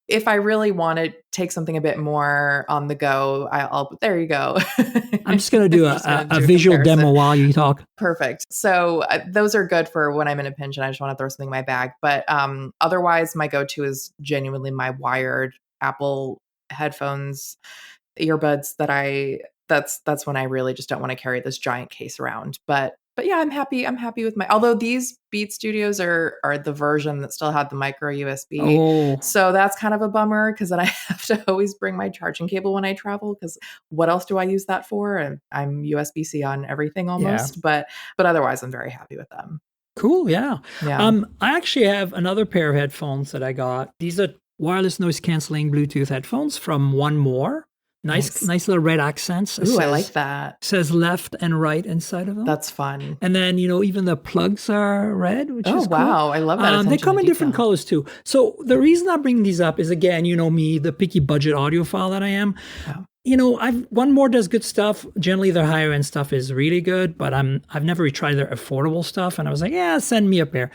if I really want to take something a bit more on the go, there you go. I'm just going to do a visual demo while you talk. Perfect. So those are good for when I'm in a pinch and I just want to throw something in my bag. But otherwise, my go-to is genuinely my wired Apple headphones, earbuds that's when I really just don't want to carry this giant case around. But yeah, I'm happy with although these Beat Studios are the version that still had the micro USB. Oh. So that's kind of a bummer, because then I have to always bring my charging cable when I travel, because what else do I use that for? And I'm USB-C on everything almost, but otherwise I'm very happy with them. Cool. Yeah. Yeah. I actually have another pair of headphones that I got. These are wireless noise canceling Bluetooth headphones from One More. Nice little red accents. Ooh, I like that. Says left and right inside of them. That's fun. And then, even the plugs are red, which is cool. Wow. I love that. They come in different colors too. So the reason I bring these up is, again, me, the picky budget audiophile that I am. Yeah. One More does good stuff. Generally, their higher end stuff is really good, but I've never really tried their affordable stuff. And I was like, yeah, send me a pair.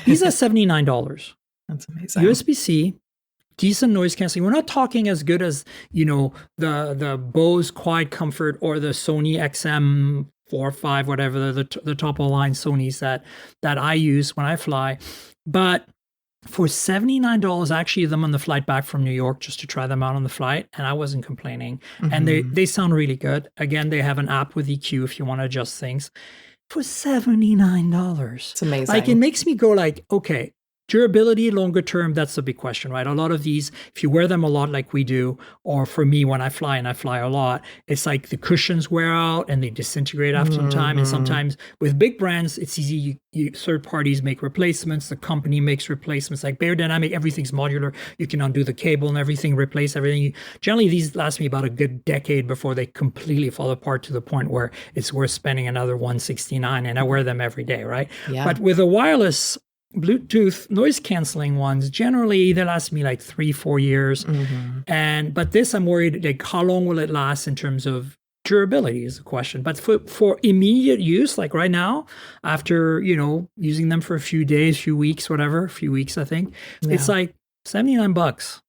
These are $79. That's amazing. USB-C. Decent noise canceling. We're not talking as good as, the Bose Quiet Comfort or the Sony XM4 or 5, whatever, the top of the line Sonys that I use when I fly. But for $79, I actually used them on the flight back from New York just to try them out on the flight, and I wasn't complaining. And they sound really good. Again, they have an app with EQ if you want to adjust things. For $79. It's amazing. Like, it makes me go like, okay, durability, longer term, that's the big question, right? A lot of these, if you wear them a lot like we do, or for me, when I fly and I fly a lot, it's like the cushions wear out and they disintegrate after some time. And sometimes with big brands, it's easy. Third parties make replacements. The company makes replacements. Like Bear Dynamic, everything's modular. You can undo the cable and everything, replace everything. Generally, these last me about a good decade before they completely fall apart to the point where it's worth spending another $169, and I wear them every day, right? Yeah. But with a wireless Bluetooth noise canceling ones, generally they last me like 3-4 years. But this, I'm worried, like, how long will it last in terms of durability is the question. But for immediate use, like right now, after, using them for a few days, few weeks, whatever, few weeks, I think, it's like $79.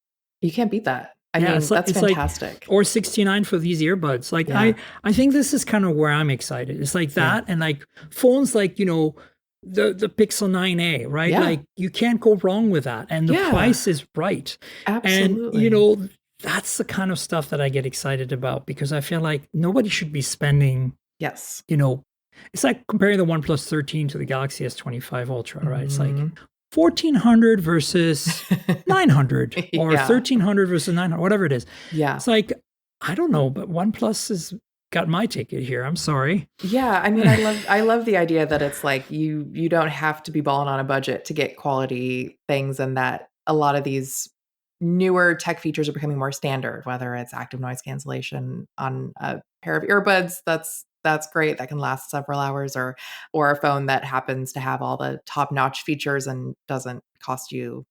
You can't beat that. I mean, that's fantastic. Or 69 for these earbuds. Like, I think this is kind of where I'm excited. It's like that. And like phones, like, the Pixel 9a, right? Yeah. Like, you can't go wrong with that. And the price is right. Absolutely. And, that's the kind of stuff that I get excited about, because I feel like nobody should be spending, it's like comparing the OnePlus 13 to the Galaxy S25 Ultra, right? It's like $1,400 versus $900 or $1,300 versus $900, whatever it is. Yeah. It's like, I don't know, but OnePlus has got my ticket here. I'm sorry. Yeah. I mean, I love the idea that it's like you don't have to be balling on a budget to get quality things, and that a lot of these newer tech features are becoming more standard, whether it's active noise cancellation on a pair of earbuds. That's great. That can last several hours, or a phone that happens to have all the top-notch features and doesn't cost you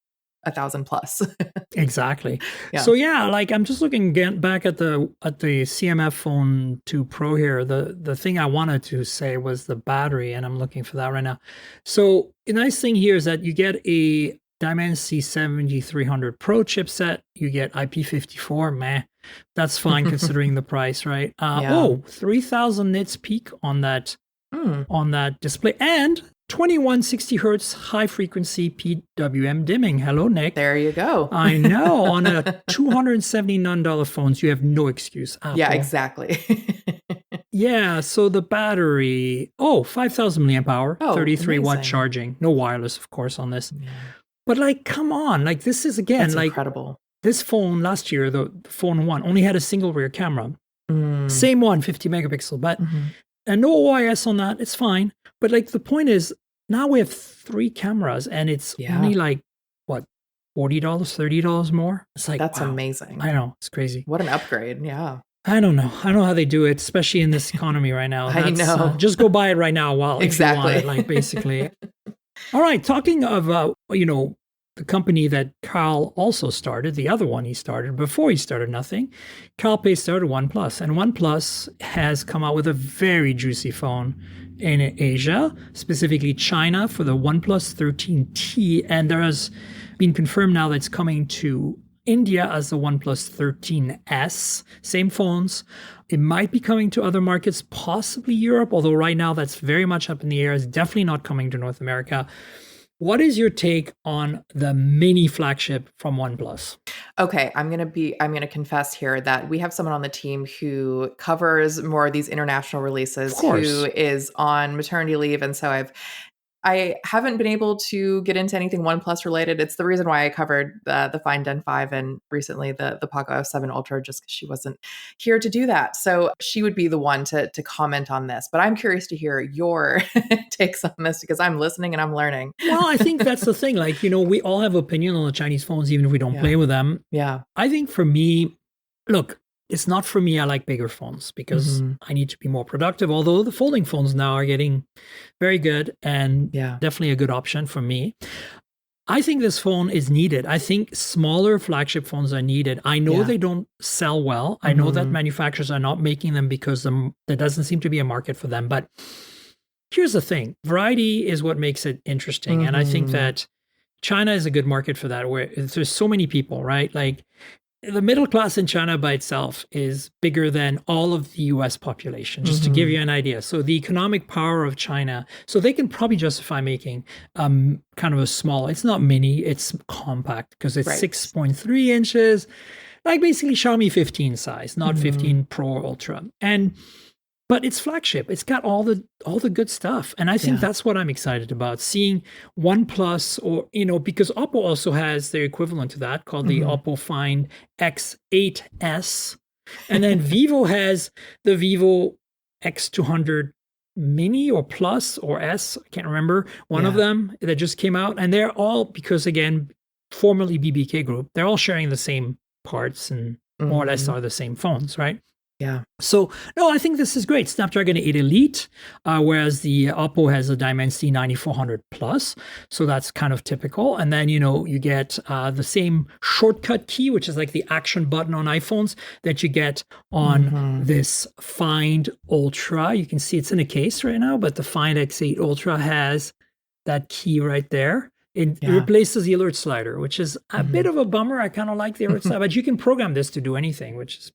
$1,000+. Exactly. Yeah. So like I'm just looking again back at the CMF Phone 2 Pro here. The thing I wanted to say was the battery, and I'm looking for that right now. So the nice thing here is that you get a Dimensity 7300 Pro chipset. You get IP54. That's fine considering the price, right? 3000 nits peak on that display, and 2160 hertz high frequency PWM dimming. Hello, Nick. There you go. I know. On a $279 phones, you have no excuse. Apple. Yeah, exactly. So the battery, 5,000 milliamp hour, 33 watt charging. No wireless, of course, on this. Yeah. But like, come on, like this is again, that's like incredible. This phone last year, the phone 1 only had a single rear camera. Same one, 50 megapixel, but and no OIS on that. It's fine. But like the point is, now we have 3 cameras, and it's only like what, $40, $30 more. It's like, that's wow. amazing. I know, it's crazy. What an upgrade! Yeah. I don't know how they do it, especially in this economy right now. I know. Just go buy it right now while exactly. If you want it, like basically. All right, talking of, the company that Carl also started, the other one he started before he started Nothing, Carl Pei started OnePlus. And OnePlus has come out with a very juicy phone in Asia, specifically China, for the OnePlus 13T. And there has been confirmed now that it's coming to India as the OnePlus 13S. Same phones. It might be coming to other markets, possibly Europe, although right now that's very much up in the air. It's definitely not coming to North America. What is your take on the mini flagship from OnePlus? Okay, I'm going to confess here that we have someone on the team who covers more of these international releases, who is on maternity leave, and so I haven't been able to get into anything OnePlus related. It's the reason why I covered the Find N5 and recently the Poco F7 Ultra, just because she wasn't here to do that. So she would be the one to comment on this. But I'm curious to hear your takes on this, because I'm listening and I'm learning. Well, I think that's the thing. Like, we all have opinion on the Chinese phones, even if we don't play with them. Yeah. I think for me, look, it's not for me. I like bigger phones because I need to be more productive. Although the folding phones now are getting very good and definitely a good option for me. I think this phone is needed. I think smaller flagship phones are needed. I know they don't sell well. I know that manufacturers are not making them because there doesn't seem to be a market for them. But here's the thing. Variety is what makes it interesting. And I think that China is a good market for that, where there's so many people, right? Like, the middle class in China by itself is bigger than all of the US population, just to give you an idea. So the economic power of China, so they can probably justify making kind of a small, it's not mini, it's compact, because it's 6.3 inches, like basically Xiaomi 15 size, not 15 Pro Ultra. But it's flagship. It's got all the good stuff. And I think that's what I'm excited about, seeing OnePlus, or, because Oppo also has their equivalent to that called the Oppo Find X8S. And then Vivo has the Vivo X200 Mini or Plus or S, I can't remember, one of them that just came out. And they're all, because again, formerly BBK Group, they're all sharing the same parts and more or less are the same phones, right? Yeah. So, no, I think this is great. Snapdragon 8 Elite, whereas the Oppo has a Dimensity 9400 Plus. So that's kind of typical. And then, you get the same shortcut key, which is like the action button on iPhones that you get on this Find Ultra. You can see it's in a case right now, but the Find X8 Ultra has that key right there. It replaces the alert slider, which is a bit of a bummer. I kind of like the alert slider, but you can program this to do anything, which is,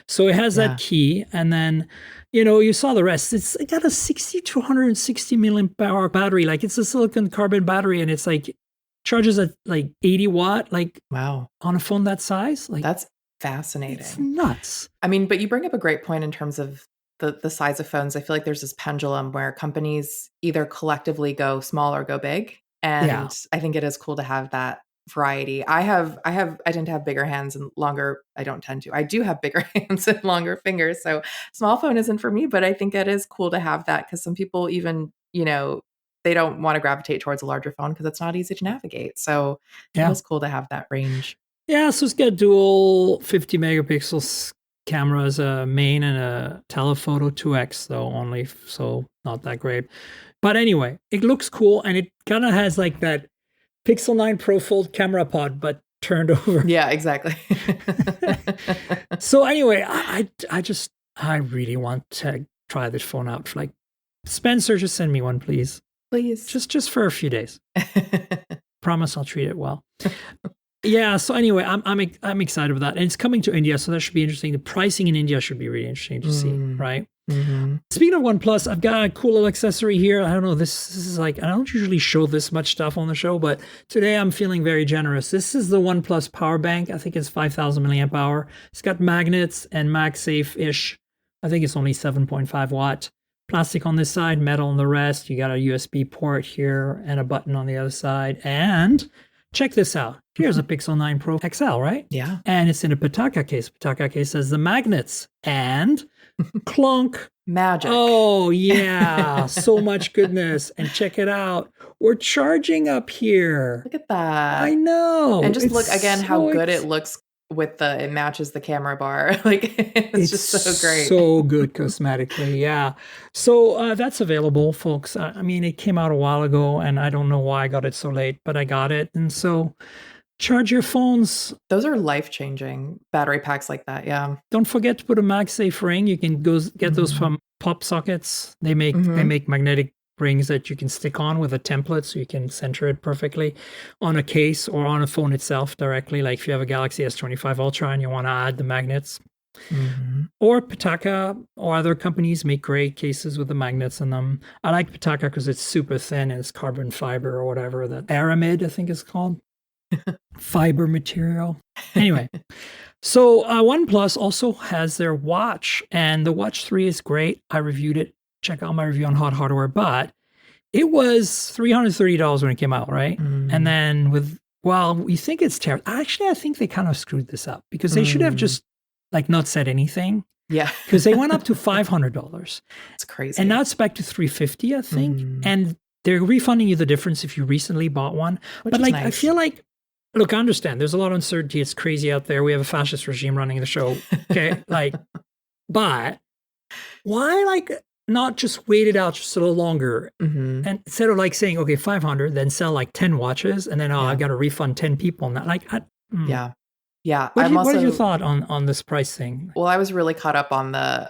So it has that key. And then, you saw the rest. It got a 60 to 160 milliamp hour battery. Like it's a silicon carbon battery and it's like charges at like 80 watt, like wow, on a phone that size. Like that's fascinating. It's nuts. I mean, but you bring up a great point in terms of the size of phones. I feel like there's this pendulum where companies either collectively go small or go big. And I think it is cool to have that variety. I tend to have bigger hands and longer. I don't tend to. I do have bigger hands and longer fingers. So small phone isn't for me, but I think it is cool to have that because some people even, they don't want to gravitate towards a larger phone because it's not easy to navigate. So it is cool to have that range. Yeah, so it's got dual 50 megapixels cameras, a main and a telephoto 2x though only, so not that great. But anyway, it looks cool and it kind of has like that Pixel 9 Pro Fold camera pod, but turned over. Yeah, exactly. So anyway, I really want to try this phone out. Like, Spencer, just send me one, please. Please. Just for a few days. Promise I'll treat it well. Yeah. So anyway, I'm excited about that, and it's coming to India, so that should be interesting. The pricing in India should be really interesting to see, right? Mm-hmm. Speaking of OnePlus, I've got a cool little accessory here. I don't know. This is like, I don't usually show this much stuff on the show, but today I'm feeling very generous. This is the OnePlus power bank. I think it's 5,000 milliamp hour. It's got magnets and MagSafe-ish. I think it's only 7.5 watt. Plastic on this side, metal on the rest. You got a USB port here and a button on the other side. And check this out. Here's a Pixel 9 Pro XL, right? Yeah. And it's in a Pitaka case. Pitaka case has the magnets and clunk. Magic. Oh, yeah. So much goodness. And check it out. We're charging up here. Look at that. I know. And just look again how good it looks with it matches the camera bar. Like it's just so great. So good cosmetically. Yeah. So that's available, folks. I mean, it came out a while ago and I don't know why I got it so late, but I got it. And so charge your phones. Those are life-changing battery packs like that. Yeah. Don't forget to put a MagSafe ring. You can go get those from Pop Sockets. They make magnetic rings that you can stick on with a template so you can center it perfectly on a case or on a phone itself directly. Like if you have a Galaxy S25 Ultra and you want to add the magnets. Or Pitaka or other companies make great cases with the magnets in them. I like Pitaka because it's super thin and it's carbon fiber or whatever. That Aramid, I think is called. Fiber material. Anyway, so OnePlus also has their watch, and the Watch 3 is great. I reviewed it. Check out my review on Hot Hardware, but it was $330 when it came out, right? And then you think it's terrible. Actually, I think they kind of screwed this up because they should have just like not said anything. Yeah. Because they went up to $500. It's crazy. And now it's back to $350, I think. And they're refunding you the difference if you recently bought one. But like, nice. I feel like, look, I understand. There's a lot of uncertainty. It's crazy out there. We have a fascist regime running the show. Okay. But why not just wait it out just a little longer? And instead of like saying, okay, 500, then sell like 10 watches and then, I've got to refund 10 people on that. Yeah. Yeah. What is your thought on this price thing? Well, I was really caught up on the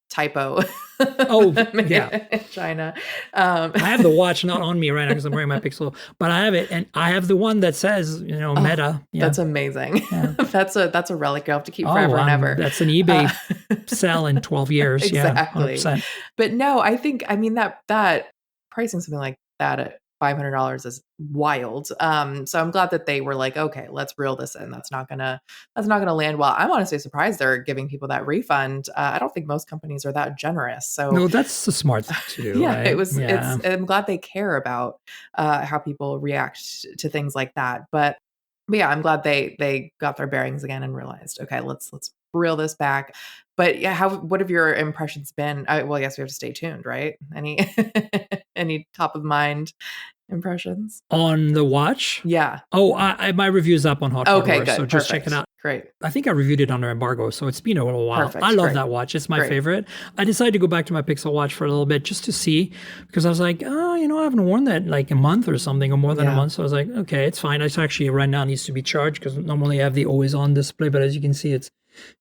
typo. Oh, yeah. In China. I have the watch not on me right now because I'm wearing my Pixel, but I have it, and I have the one that says, Meta. Yeah. That's amazing. Yeah. That's a relic you'll have to keep forever and ever. That's an eBay sell in 12 years. Exactly. Yeah, 100%. But no, I mean that pricing something like that at $500 is wild. So I'm glad that they were like, okay, let's reel this in. That's not gonna land well. I'm honestly surprised they're giving people that refund. I don't think most companies are that generous. So no, that's the smart thing to do. Yeah, right? I'm glad they care about how people react to things like that. But yeah, I'm glad they got their bearings again and realized, okay, let's reel this back. But yeah, what have your impressions been? Well, I guess we have to stay tuned, right? Any top of mind impressions on the watch? Yeah. Oh, my review's up on Hot Hardware, good. so just Perfect. check it out. Great. I think I reviewed it under embargo, so it's been a little while. Perfect. I love Great. that watch. It's my Great. favorite. I decided to go back to my Pixel Watch for a little bit just to see, because I was like, oh, I haven't worn that like a month or something, or more than a month. So I was like, okay, it's fine. It's actually right now needs to be charged, because normally I have the always on display, but as you can see,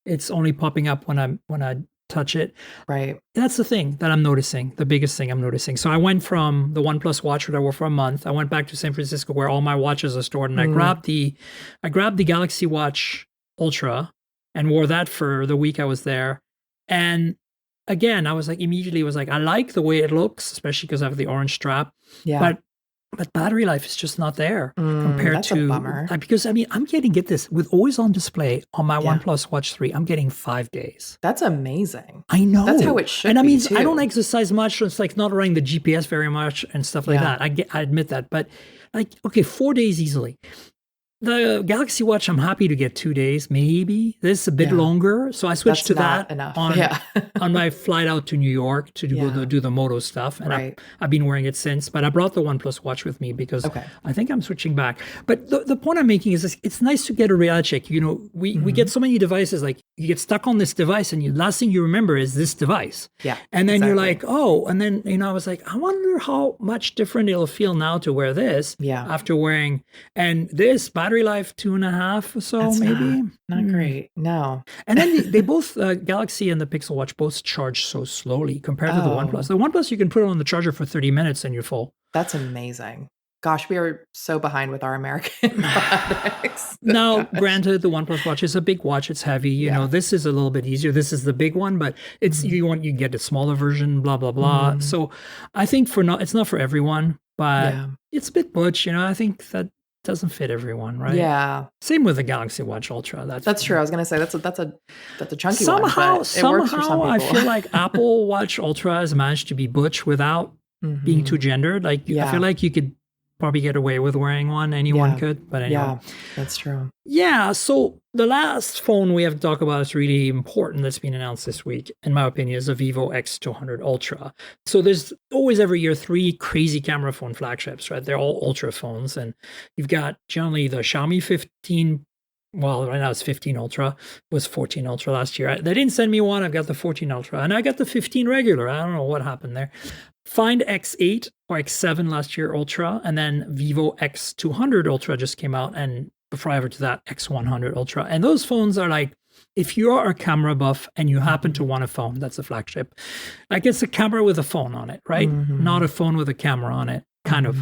it's only popping up when I touch it. Right. That's the thing that I'm noticing, the biggest thing I'm noticing. So I went from the OnePlus watch that I wore for a month. I went back to San Francisco where all my watches are stored, and I grabbed the Galaxy Watch Ultra and wore that for the week I was there. And again, I was like, I like the way it looks, especially because I have the orange strap. Yeah. But battery life is just not there compared that's to, a bummer. because I'm getting, get this, with always on display on my OnePlus Watch 3, I'm getting 5 days. That's amazing. I know. That's how it should and I be, mean, too. I don't exercise much, so it's like not running the GPS very much and stuff like that. I admit that. But like, okay, 4 days easily. The Galaxy Watch, I'm happy to get 2 days, maybe. This is a bit longer. So I switched to that on my flight out to New York to do the Moto stuff. And I've been wearing it since. But I brought the OnePlus Watch with me because I think I'm switching back. But the point I'm making is this, it's nice to get a reality check. We get so many devices, like you get stuck on this device and the last thing you remember is this device. Yeah. And then you're like, oh, and then, I was like, I wonder how much different it'll feel now to wear this after wearing, and this battery life 2.5 or so. That's maybe not great. No. And then they both Galaxy and the Pixel Watch both charge so slowly compared to the OnePlus. The OnePlus, you can put it on the charger for 30 minutes and you're full. That's amazing. Gosh, we are so behind with our American products. Now, granted, the OnePlus Watch is a big watch. It's heavy. You know, this is a little bit easier. This is the big one, but it's you get a smaller version, blah, blah, blah. So I think it's not for everyone, but it's a bit butch. I think that doesn't fit everyone, right? Yeah. Same with the Galaxy Watch Ultra. That's true. I was going to say that's a chunky one. But it works for some people. I feel like Apple Watch Ultra has managed to be butch without being too gendered. Like I feel like you could probably get away with wearing one. Anyone could, but anyway. Yeah, that's true. Yeah, so the last phone we have to talk about is really important that's been announced this week, in my opinion, is the Vivo X200 Ultra. So there's always every year 3 crazy camera phone flagships, right? They're all Ultra phones, and you've got generally the Xiaomi 15. Well, right now it's 15 Ultra. It was 14 Ultra last year. They didn't send me one. I've got the 14 Ultra, and I got the 15 regular. I don't know what happened there. Find X8 or X7 last year Ultra, and then Vivo X200 Ultra just came out, and prior to that, X100 Ultra. And those phones are like, if you are a camera buff and you happen to want a phone, that's a flagship. Like it's a camera with a phone on it, right? Not a phone with a camera on it, kind of.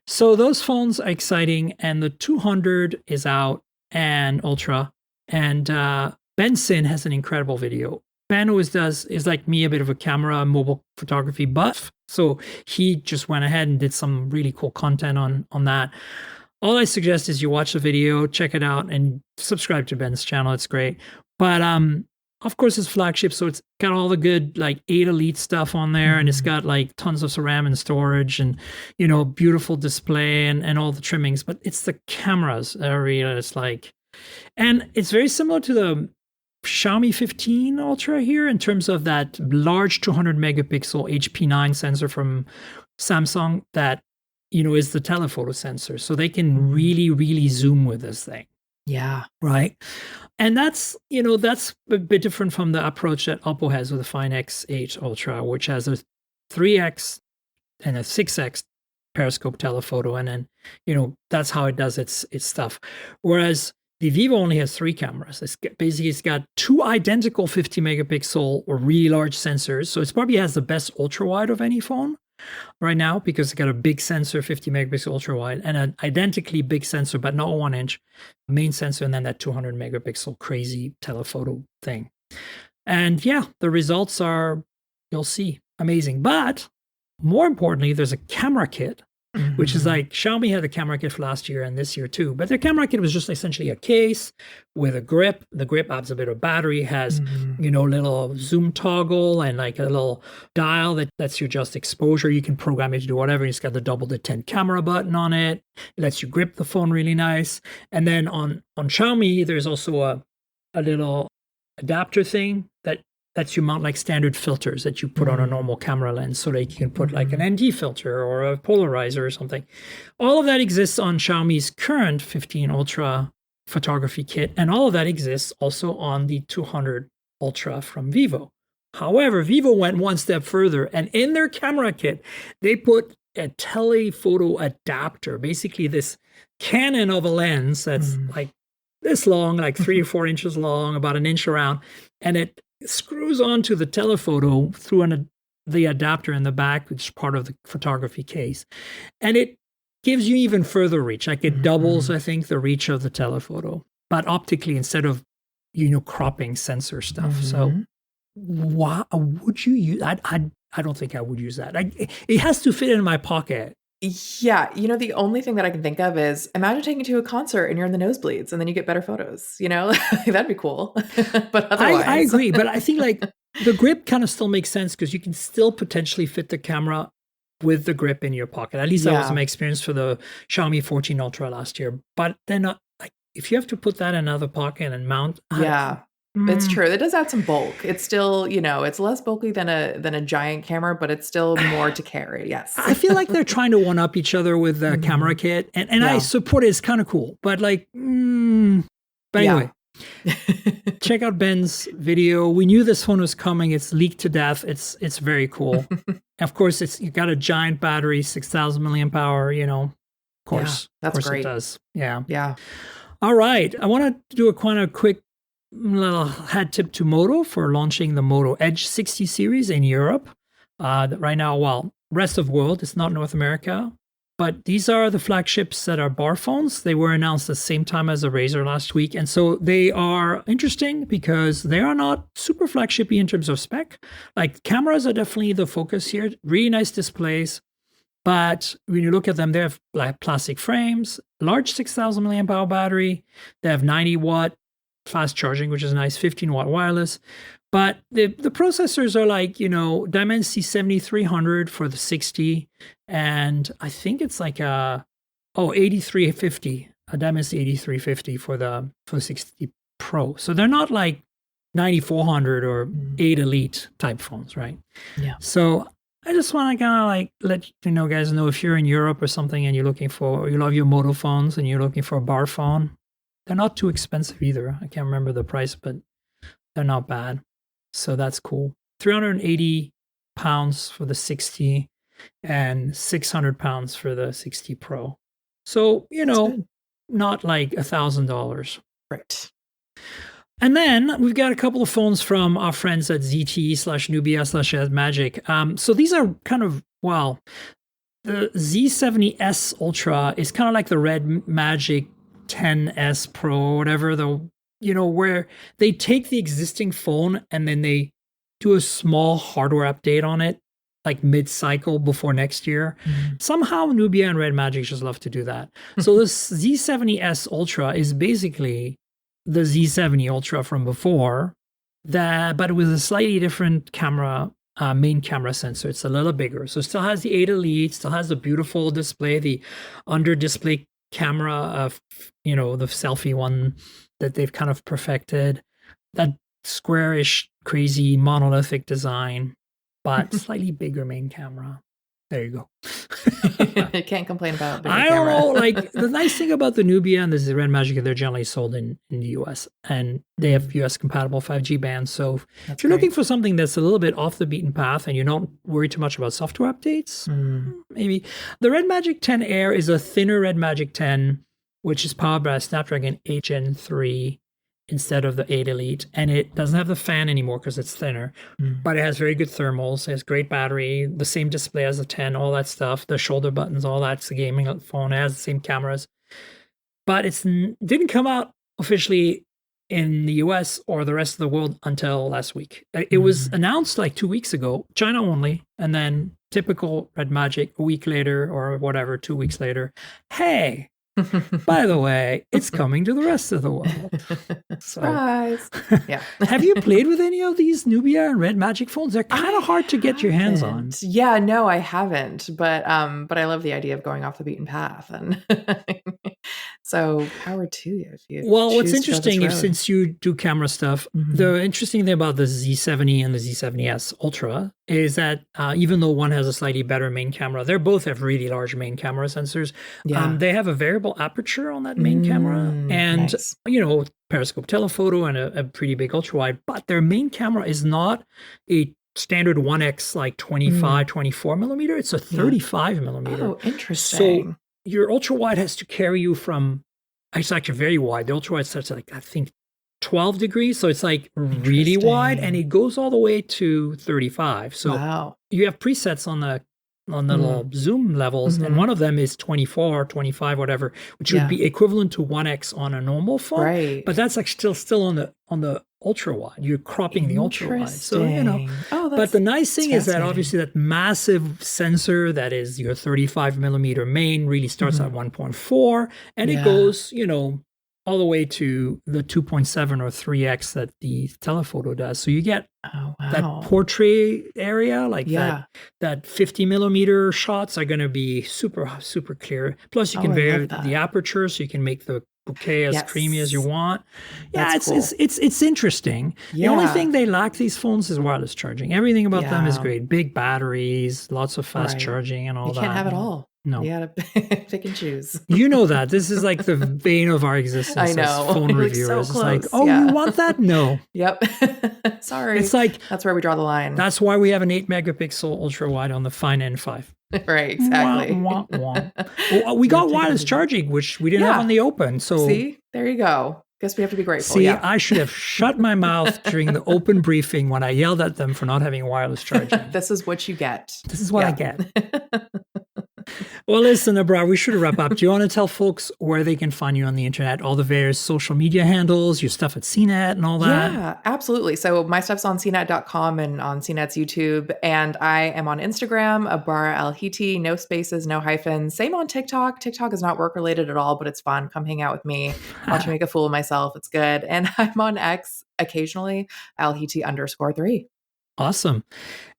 So those phones are exciting, and the 200 is out, and Ultra. And Ben Sin has an incredible video. Ben always is like me, a bit of a camera, mobile photography buff. So he just went ahead and did some really cool content on that. All I suggest is you watch the video, check it out, and subscribe to Ben's channel. It's great. But of course, it's flagship, so it's got all the good like 8 Elite stuff on there, and it's got like tons of RAM and storage, and beautiful display and all the trimmings. But it's the cameras that are really, it's like, and it's very similar to the Xiaomi 15 Ultra here in terms of that large 200 megapixel HP9 sensor from Samsung that is the telephoto sensor, so they can really, really zoom with this thing. Yeah. Right. And that's a bit different from the approach that Oppo has with the Find X8 Ultra, which has a 3x and a 6x periscope telephoto, and then that's how it does its stuff. Whereas the Vivo only has 3 cameras. It's got 2 identical 50 megapixel or really large sensors. So it probably has the best ultra wide of any phone right now, because it's got a big sensor, 50 megapixel ultra wide, and an identically big sensor, but not 1 inch main sensor, and then that 200 megapixel crazy telephoto thing. And the results are, you'll see, amazing. But more importantly, there's a camera kit, which is like Xiaomi had a camera kit for last year and this year too. But their camera kit was just essentially a case with a grip. The grip adds a bit of battery, has, little zoom toggle and like a little dial that lets you adjust exposure. You can program it to do whatever. It's got the double the 10 camera button on it. It lets you grip the phone really nice. And then on Xiaomi, there's also a little adapter thing that lets you mount like standard filters that you put on a normal camera lens, so that you can put like an ND filter or a polarizer or something. All of that exists on Xiaomi's current 15 Ultra photography kit. And all of that exists also on the 200 Ultra from Vivo. However, Vivo went one step further, and in their camera kit, they put a telephoto adapter, basically this cannon of a lens that's like this long, like 3 or 4 inches long, about an inch around, and it screws onto the telephoto through the adapter in the back, which is part of the photography case. And it gives you even further reach. Like it doubles, I think, the reach of the telephoto, but optically instead of, cropping sensor stuff. So why would you use I don't think I would use that. It has to fit in my pocket. Yeah. The only thing that I can think of is imagine taking to a concert and you're in the nosebleeds and then you get better photos, that'd be cool. But otherwise. I agree. But I think like the grip kind of still makes sense because you can still potentially fit the camera with the grip in your pocket. At least that was my experience for the Xiaomi 14 Ultra last year. But then like if you have to put that in another pocket and mount. It's true. It does add some bulk. It's still, it's less bulky than a giant camera, but it's still more to carry. Yes. I feel like they're trying to one up each other with the camera kit. And I support it. It's kind of cool. But like, but anyway, check out Ben's video. We knew this phone was coming. It's leaked to death. It's very cool. Of course, you got a giant battery, 6,000 milliamp hour, Of course. That's of course great. It does. Yeah. Yeah. All right. I want to do a kind of quick little hat tip to Moto for launching the Moto Edge 60 series in Europe. Right now, rest of world, it's not North America. But these are the flagships that are bar phones. They were announced at the same time as the Razr last week. And so they are interesting because they are not super flagshipy in terms of spec. Like cameras are definitely the focus here. Really nice displays. But when you look at them, they have like plastic frames, large 6,000 milliamp hour battery. They have 90 watt fast charging, which is nice, 15 watt wireless. But the processors are like, Dimensity 7300 for the 60. And I think it's like 8350, a Dimensity 8350 for the 60 Pro. So they're not like 9400 or 8 Elite type phones, right? Yeah. So I just want to kind of like let guys know if you're in Europe or something and you love your Moto phones and you're looking for a bar phone, they're not too expensive either. I can't remember the price, but they're not bad. So that's cool. 380 pounds for the 60 and 600 pounds for the 60 Pro. So, not like $1,000. Right. And then we've got a couple of phones from our friends at ZTE/Nubia/Magic. So these are kind of, the Z70S Ultra is kind of like the Red Magic 10S Pro or whatever, where they take the existing phone and then they do a small hardware update on it, like mid-cycle before next year. Somehow Nubia and Red Magic just love to do that. So this Z70S Ultra is basically the Z70 Ultra from before, but with a slightly different camera, main camera sensor. It's a little bigger. So it still has the 8 Elite, still has the beautiful display, the under-display camera of, the selfie one that they've kind of perfected. That squarish, crazy, monolithic design, but slightly bigger main camera. There you go. You can't complain about bigger I camera. don't know. Like the nice thing about the Nubia and the Red Magic, they're generally sold in the US and they have US compatible 5G bands. So if you're looking for something that's a little bit off the beaten path and you don't worry too much about software updates, maybe. The Red Magic 10 Air is a thinner Red Magic 10, which is powered by a Snapdragon 8 Gen 3 instead of the 8 Elite. And it doesn't have the fan anymore because it's thinner, but it has very good thermals. It has great battery, the same display as the 10, all that stuff, the shoulder buttons, all that's the gaming phone. It has the same cameras. But it didn't come out officially in the US or the rest of the world until last week. It was announced like 2 weeks ago, China only, and then typical Red Magic a week later or whatever, 2 weeks later. Hey, by the way, it's coming to the rest of the world. Surprise. Yeah. Have you played with any of these Nubia and Red Magic phones? They're kind of hard to get your hands on. Yeah, no, I haven't. But I love the idea of going off the beaten path. And so power to you. If you what's interesting, since you do camera stuff, the interesting thing about the Z70 and the Z70S Ultra is that even though one has a slightly better main camera, they both have really large main camera sensors. They have a variable incredible aperture on that main camera, and nice. Periscope telephoto and a pretty big ultra wide. But their main camera is not a standard 1x like 25, 24 millimeter. It's a 35 millimeter. Oh, interesting. So your ultra wide has to carry you from. It's actually very wide. The ultra wide starts at I think 12 degrees, so it's like really wide, and it goes all the way to 35. So you have presets on the little zoom levels, and one of them is 24, 25, whatever, which would be equivalent to 1x on a normal phone. Right. But that's like still on the ultra wide. You're cropping the ultra wide. So but the nice thing is that obviously that massive sensor that is your 35 millimeter main really starts at 1.4, and it goes, all the way to the 2.7 or 3x that the telephoto does. So you get that portrait area, like that 50 millimeter shots are going to be super, super clear. Plus you can vary the aperture, so you can make the bouquet as creamy as you want. Yeah, it's interesting. The only thing they lack, these phones, is wireless charging. Everything about them is great. Big batteries, lots of fast charging and all that. You can't have it all. No. You gotta pick and choose. You know that. This is like the vein of our existence I know. as phone reviewers. So it's like, you want that? No. Yep. Sorry. It's like, that's where we draw the line. That's why we have an 8 megapixel ultra wide on the Fine N5. Right, exactly. Well, we got wireless charging, which we didn't have on the Open. So see, there you go. Guess we have to be grateful. See, I should have shut my mouth during the Open briefing when I yelled at them for not having wireless charging. This is what you get. This is what I get. Well, listen, Abrar, we should wrap up. Do you want to tell folks where they can find you on the internet, all the various social media handles, your stuff at CNET and all that? Yeah, absolutely. So my stuff's on cnet.com and on CNET's YouTube. And I am on Instagram, Abrar Alhiti, no spaces, no hyphens. Same on TikTok. TikTok is not work related at all, but it's fun. Come hang out with me. Watch me make a fool of myself. It's good. And I'm on X occasionally, Alhiti_3. Awesome.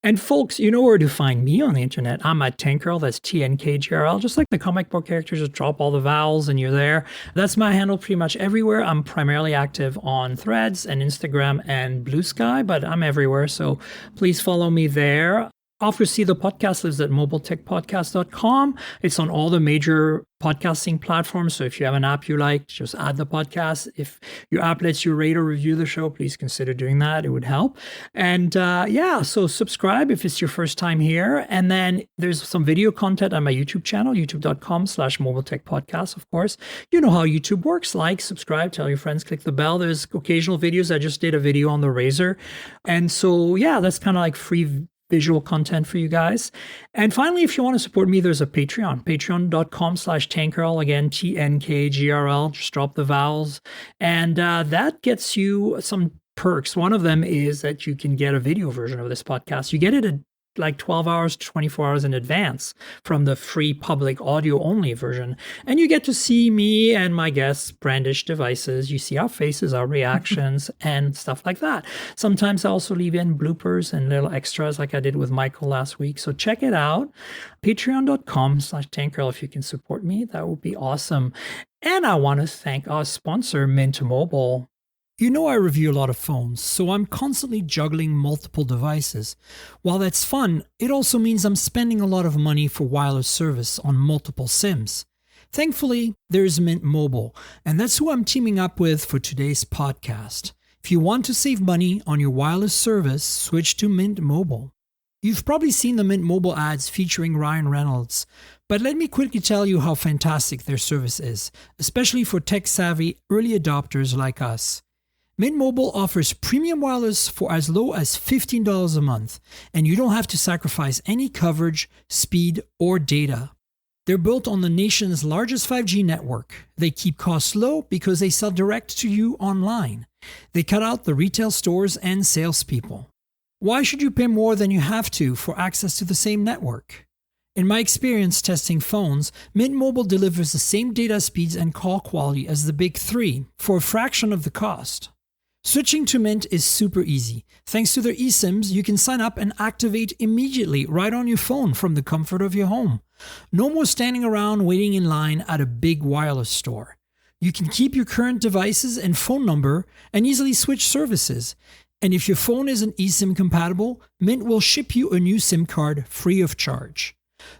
And folks, you know where to find me on the internet. I'm at Tankgirl. That's TNKGRL. Just like the comic book characters, just drop all the vowels and you're there. That's my handle pretty much everywhere. I'm primarily active on Threads and Instagram and Blue Sky, but I'm everywhere. So please follow me there. Obviously, the podcast lives at mobiletechpodcast.com. It's on all the major podcasting platforms. So if you have an app you like, just add the podcast. If your app lets you rate or review the show, please consider doing that. It would help. And so subscribe if it's your first time here. And then there's some video content on my YouTube channel, youtube.com/mobiletechpodcast, of course. You know how YouTube works. Like, subscribe, tell your friends, click the bell. There's occasional videos. I just did a video on the Razr. And so, that's kind of like free visual content for you guys. And finally, if you want to support me, there's a Patreon, patreon.com/Tankgirl, again, TNKGRL, just drop the vowels. And that gets you some perks. One of them is that you can get a video version of this podcast. You get it at like 12 hours, 24 hours in advance from the free public audio only version. And you get to see me and my guests brandish devices. You see our faces, our reactions, and stuff like that. Sometimes I also leave in bloopers and little extras like I did with Michael last week. So check it out. Patreon.com/Tankgirl if you can support me. That would be awesome. And I want to thank our sponsor, Mint Mobile. You know I review a lot of phones, so I'm constantly juggling multiple devices. While that's fun, it also means I'm spending a lot of money for wireless service on multiple SIMs. Thankfully, there's Mint Mobile, and that's who I'm teaming up with for today's podcast. If you want to save money on your wireless service, switch to Mint Mobile. You've probably seen the Mint Mobile ads featuring Ryan Reynolds, but let me quickly tell you how fantastic their service is, especially for tech-savvy early adopters like us. Mint Mobile offers premium wireless for as low as $15 a month, and you don't have to sacrifice any coverage, speed, or data. They're built on the nation's largest 5G network. They keep costs low because they sell direct to you online. They cut out the retail stores and salespeople. Why should you pay more than you have to for access to the same network? In my experience testing phones, Mint Mobile delivers the same data speeds and call quality as the big three for a fraction of the cost. Switching to Mint is super easy. Thanks to their eSIMs, you can sign up and activate immediately right on your phone from the comfort of your home. No more standing around waiting in line at a big wireless store. You can keep your current devices and phone number and easily switch services. And if your phone isn't eSIM compatible, Mint will ship you a new SIM card free of charge.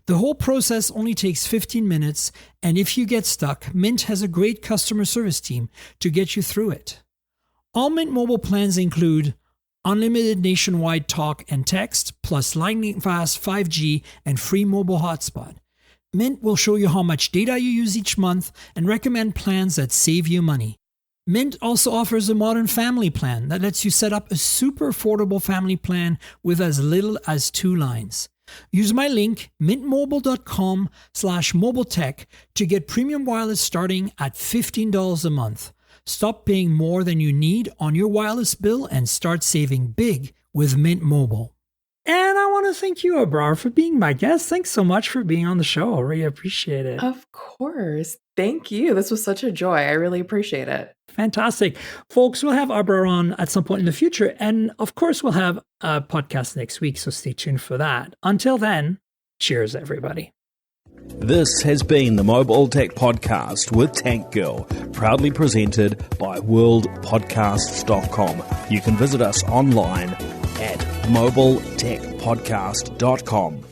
The whole process only takes 15 minutes, and if you get stuck, Mint has a great customer service team to get you through it. All Mint Mobile plans include unlimited nationwide talk and text, plus lightning-fast 5G and free mobile hotspot. Mint will show you how much data you use each month and recommend plans that save you money. Mint also offers a modern family plan that lets you set up a super affordable family plan with as little as 2 lines. Use my link, mintmobile.com/mobiletech, to get premium wireless starting at $15 a month. Stop paying more than you need on your wireless bill and start saving big with Mint Mobile. And I want to thank you, Abrar, for being my guest. Thanks so much for being on the show. I really appreciate it. Of course. Thank you. This was such a joy. I really appreciate it. Fantastic. Folks, we'll have Abrar on at some point in the future. And of course, we'll have a podcast next week, so stay tuned for that. Until then, cheers, everybody. This has been the Mobile Tech Podcast with Tank Girl, proudly presented by worldpodcasts.com. You can visit us online at mobiletechpodcast.com.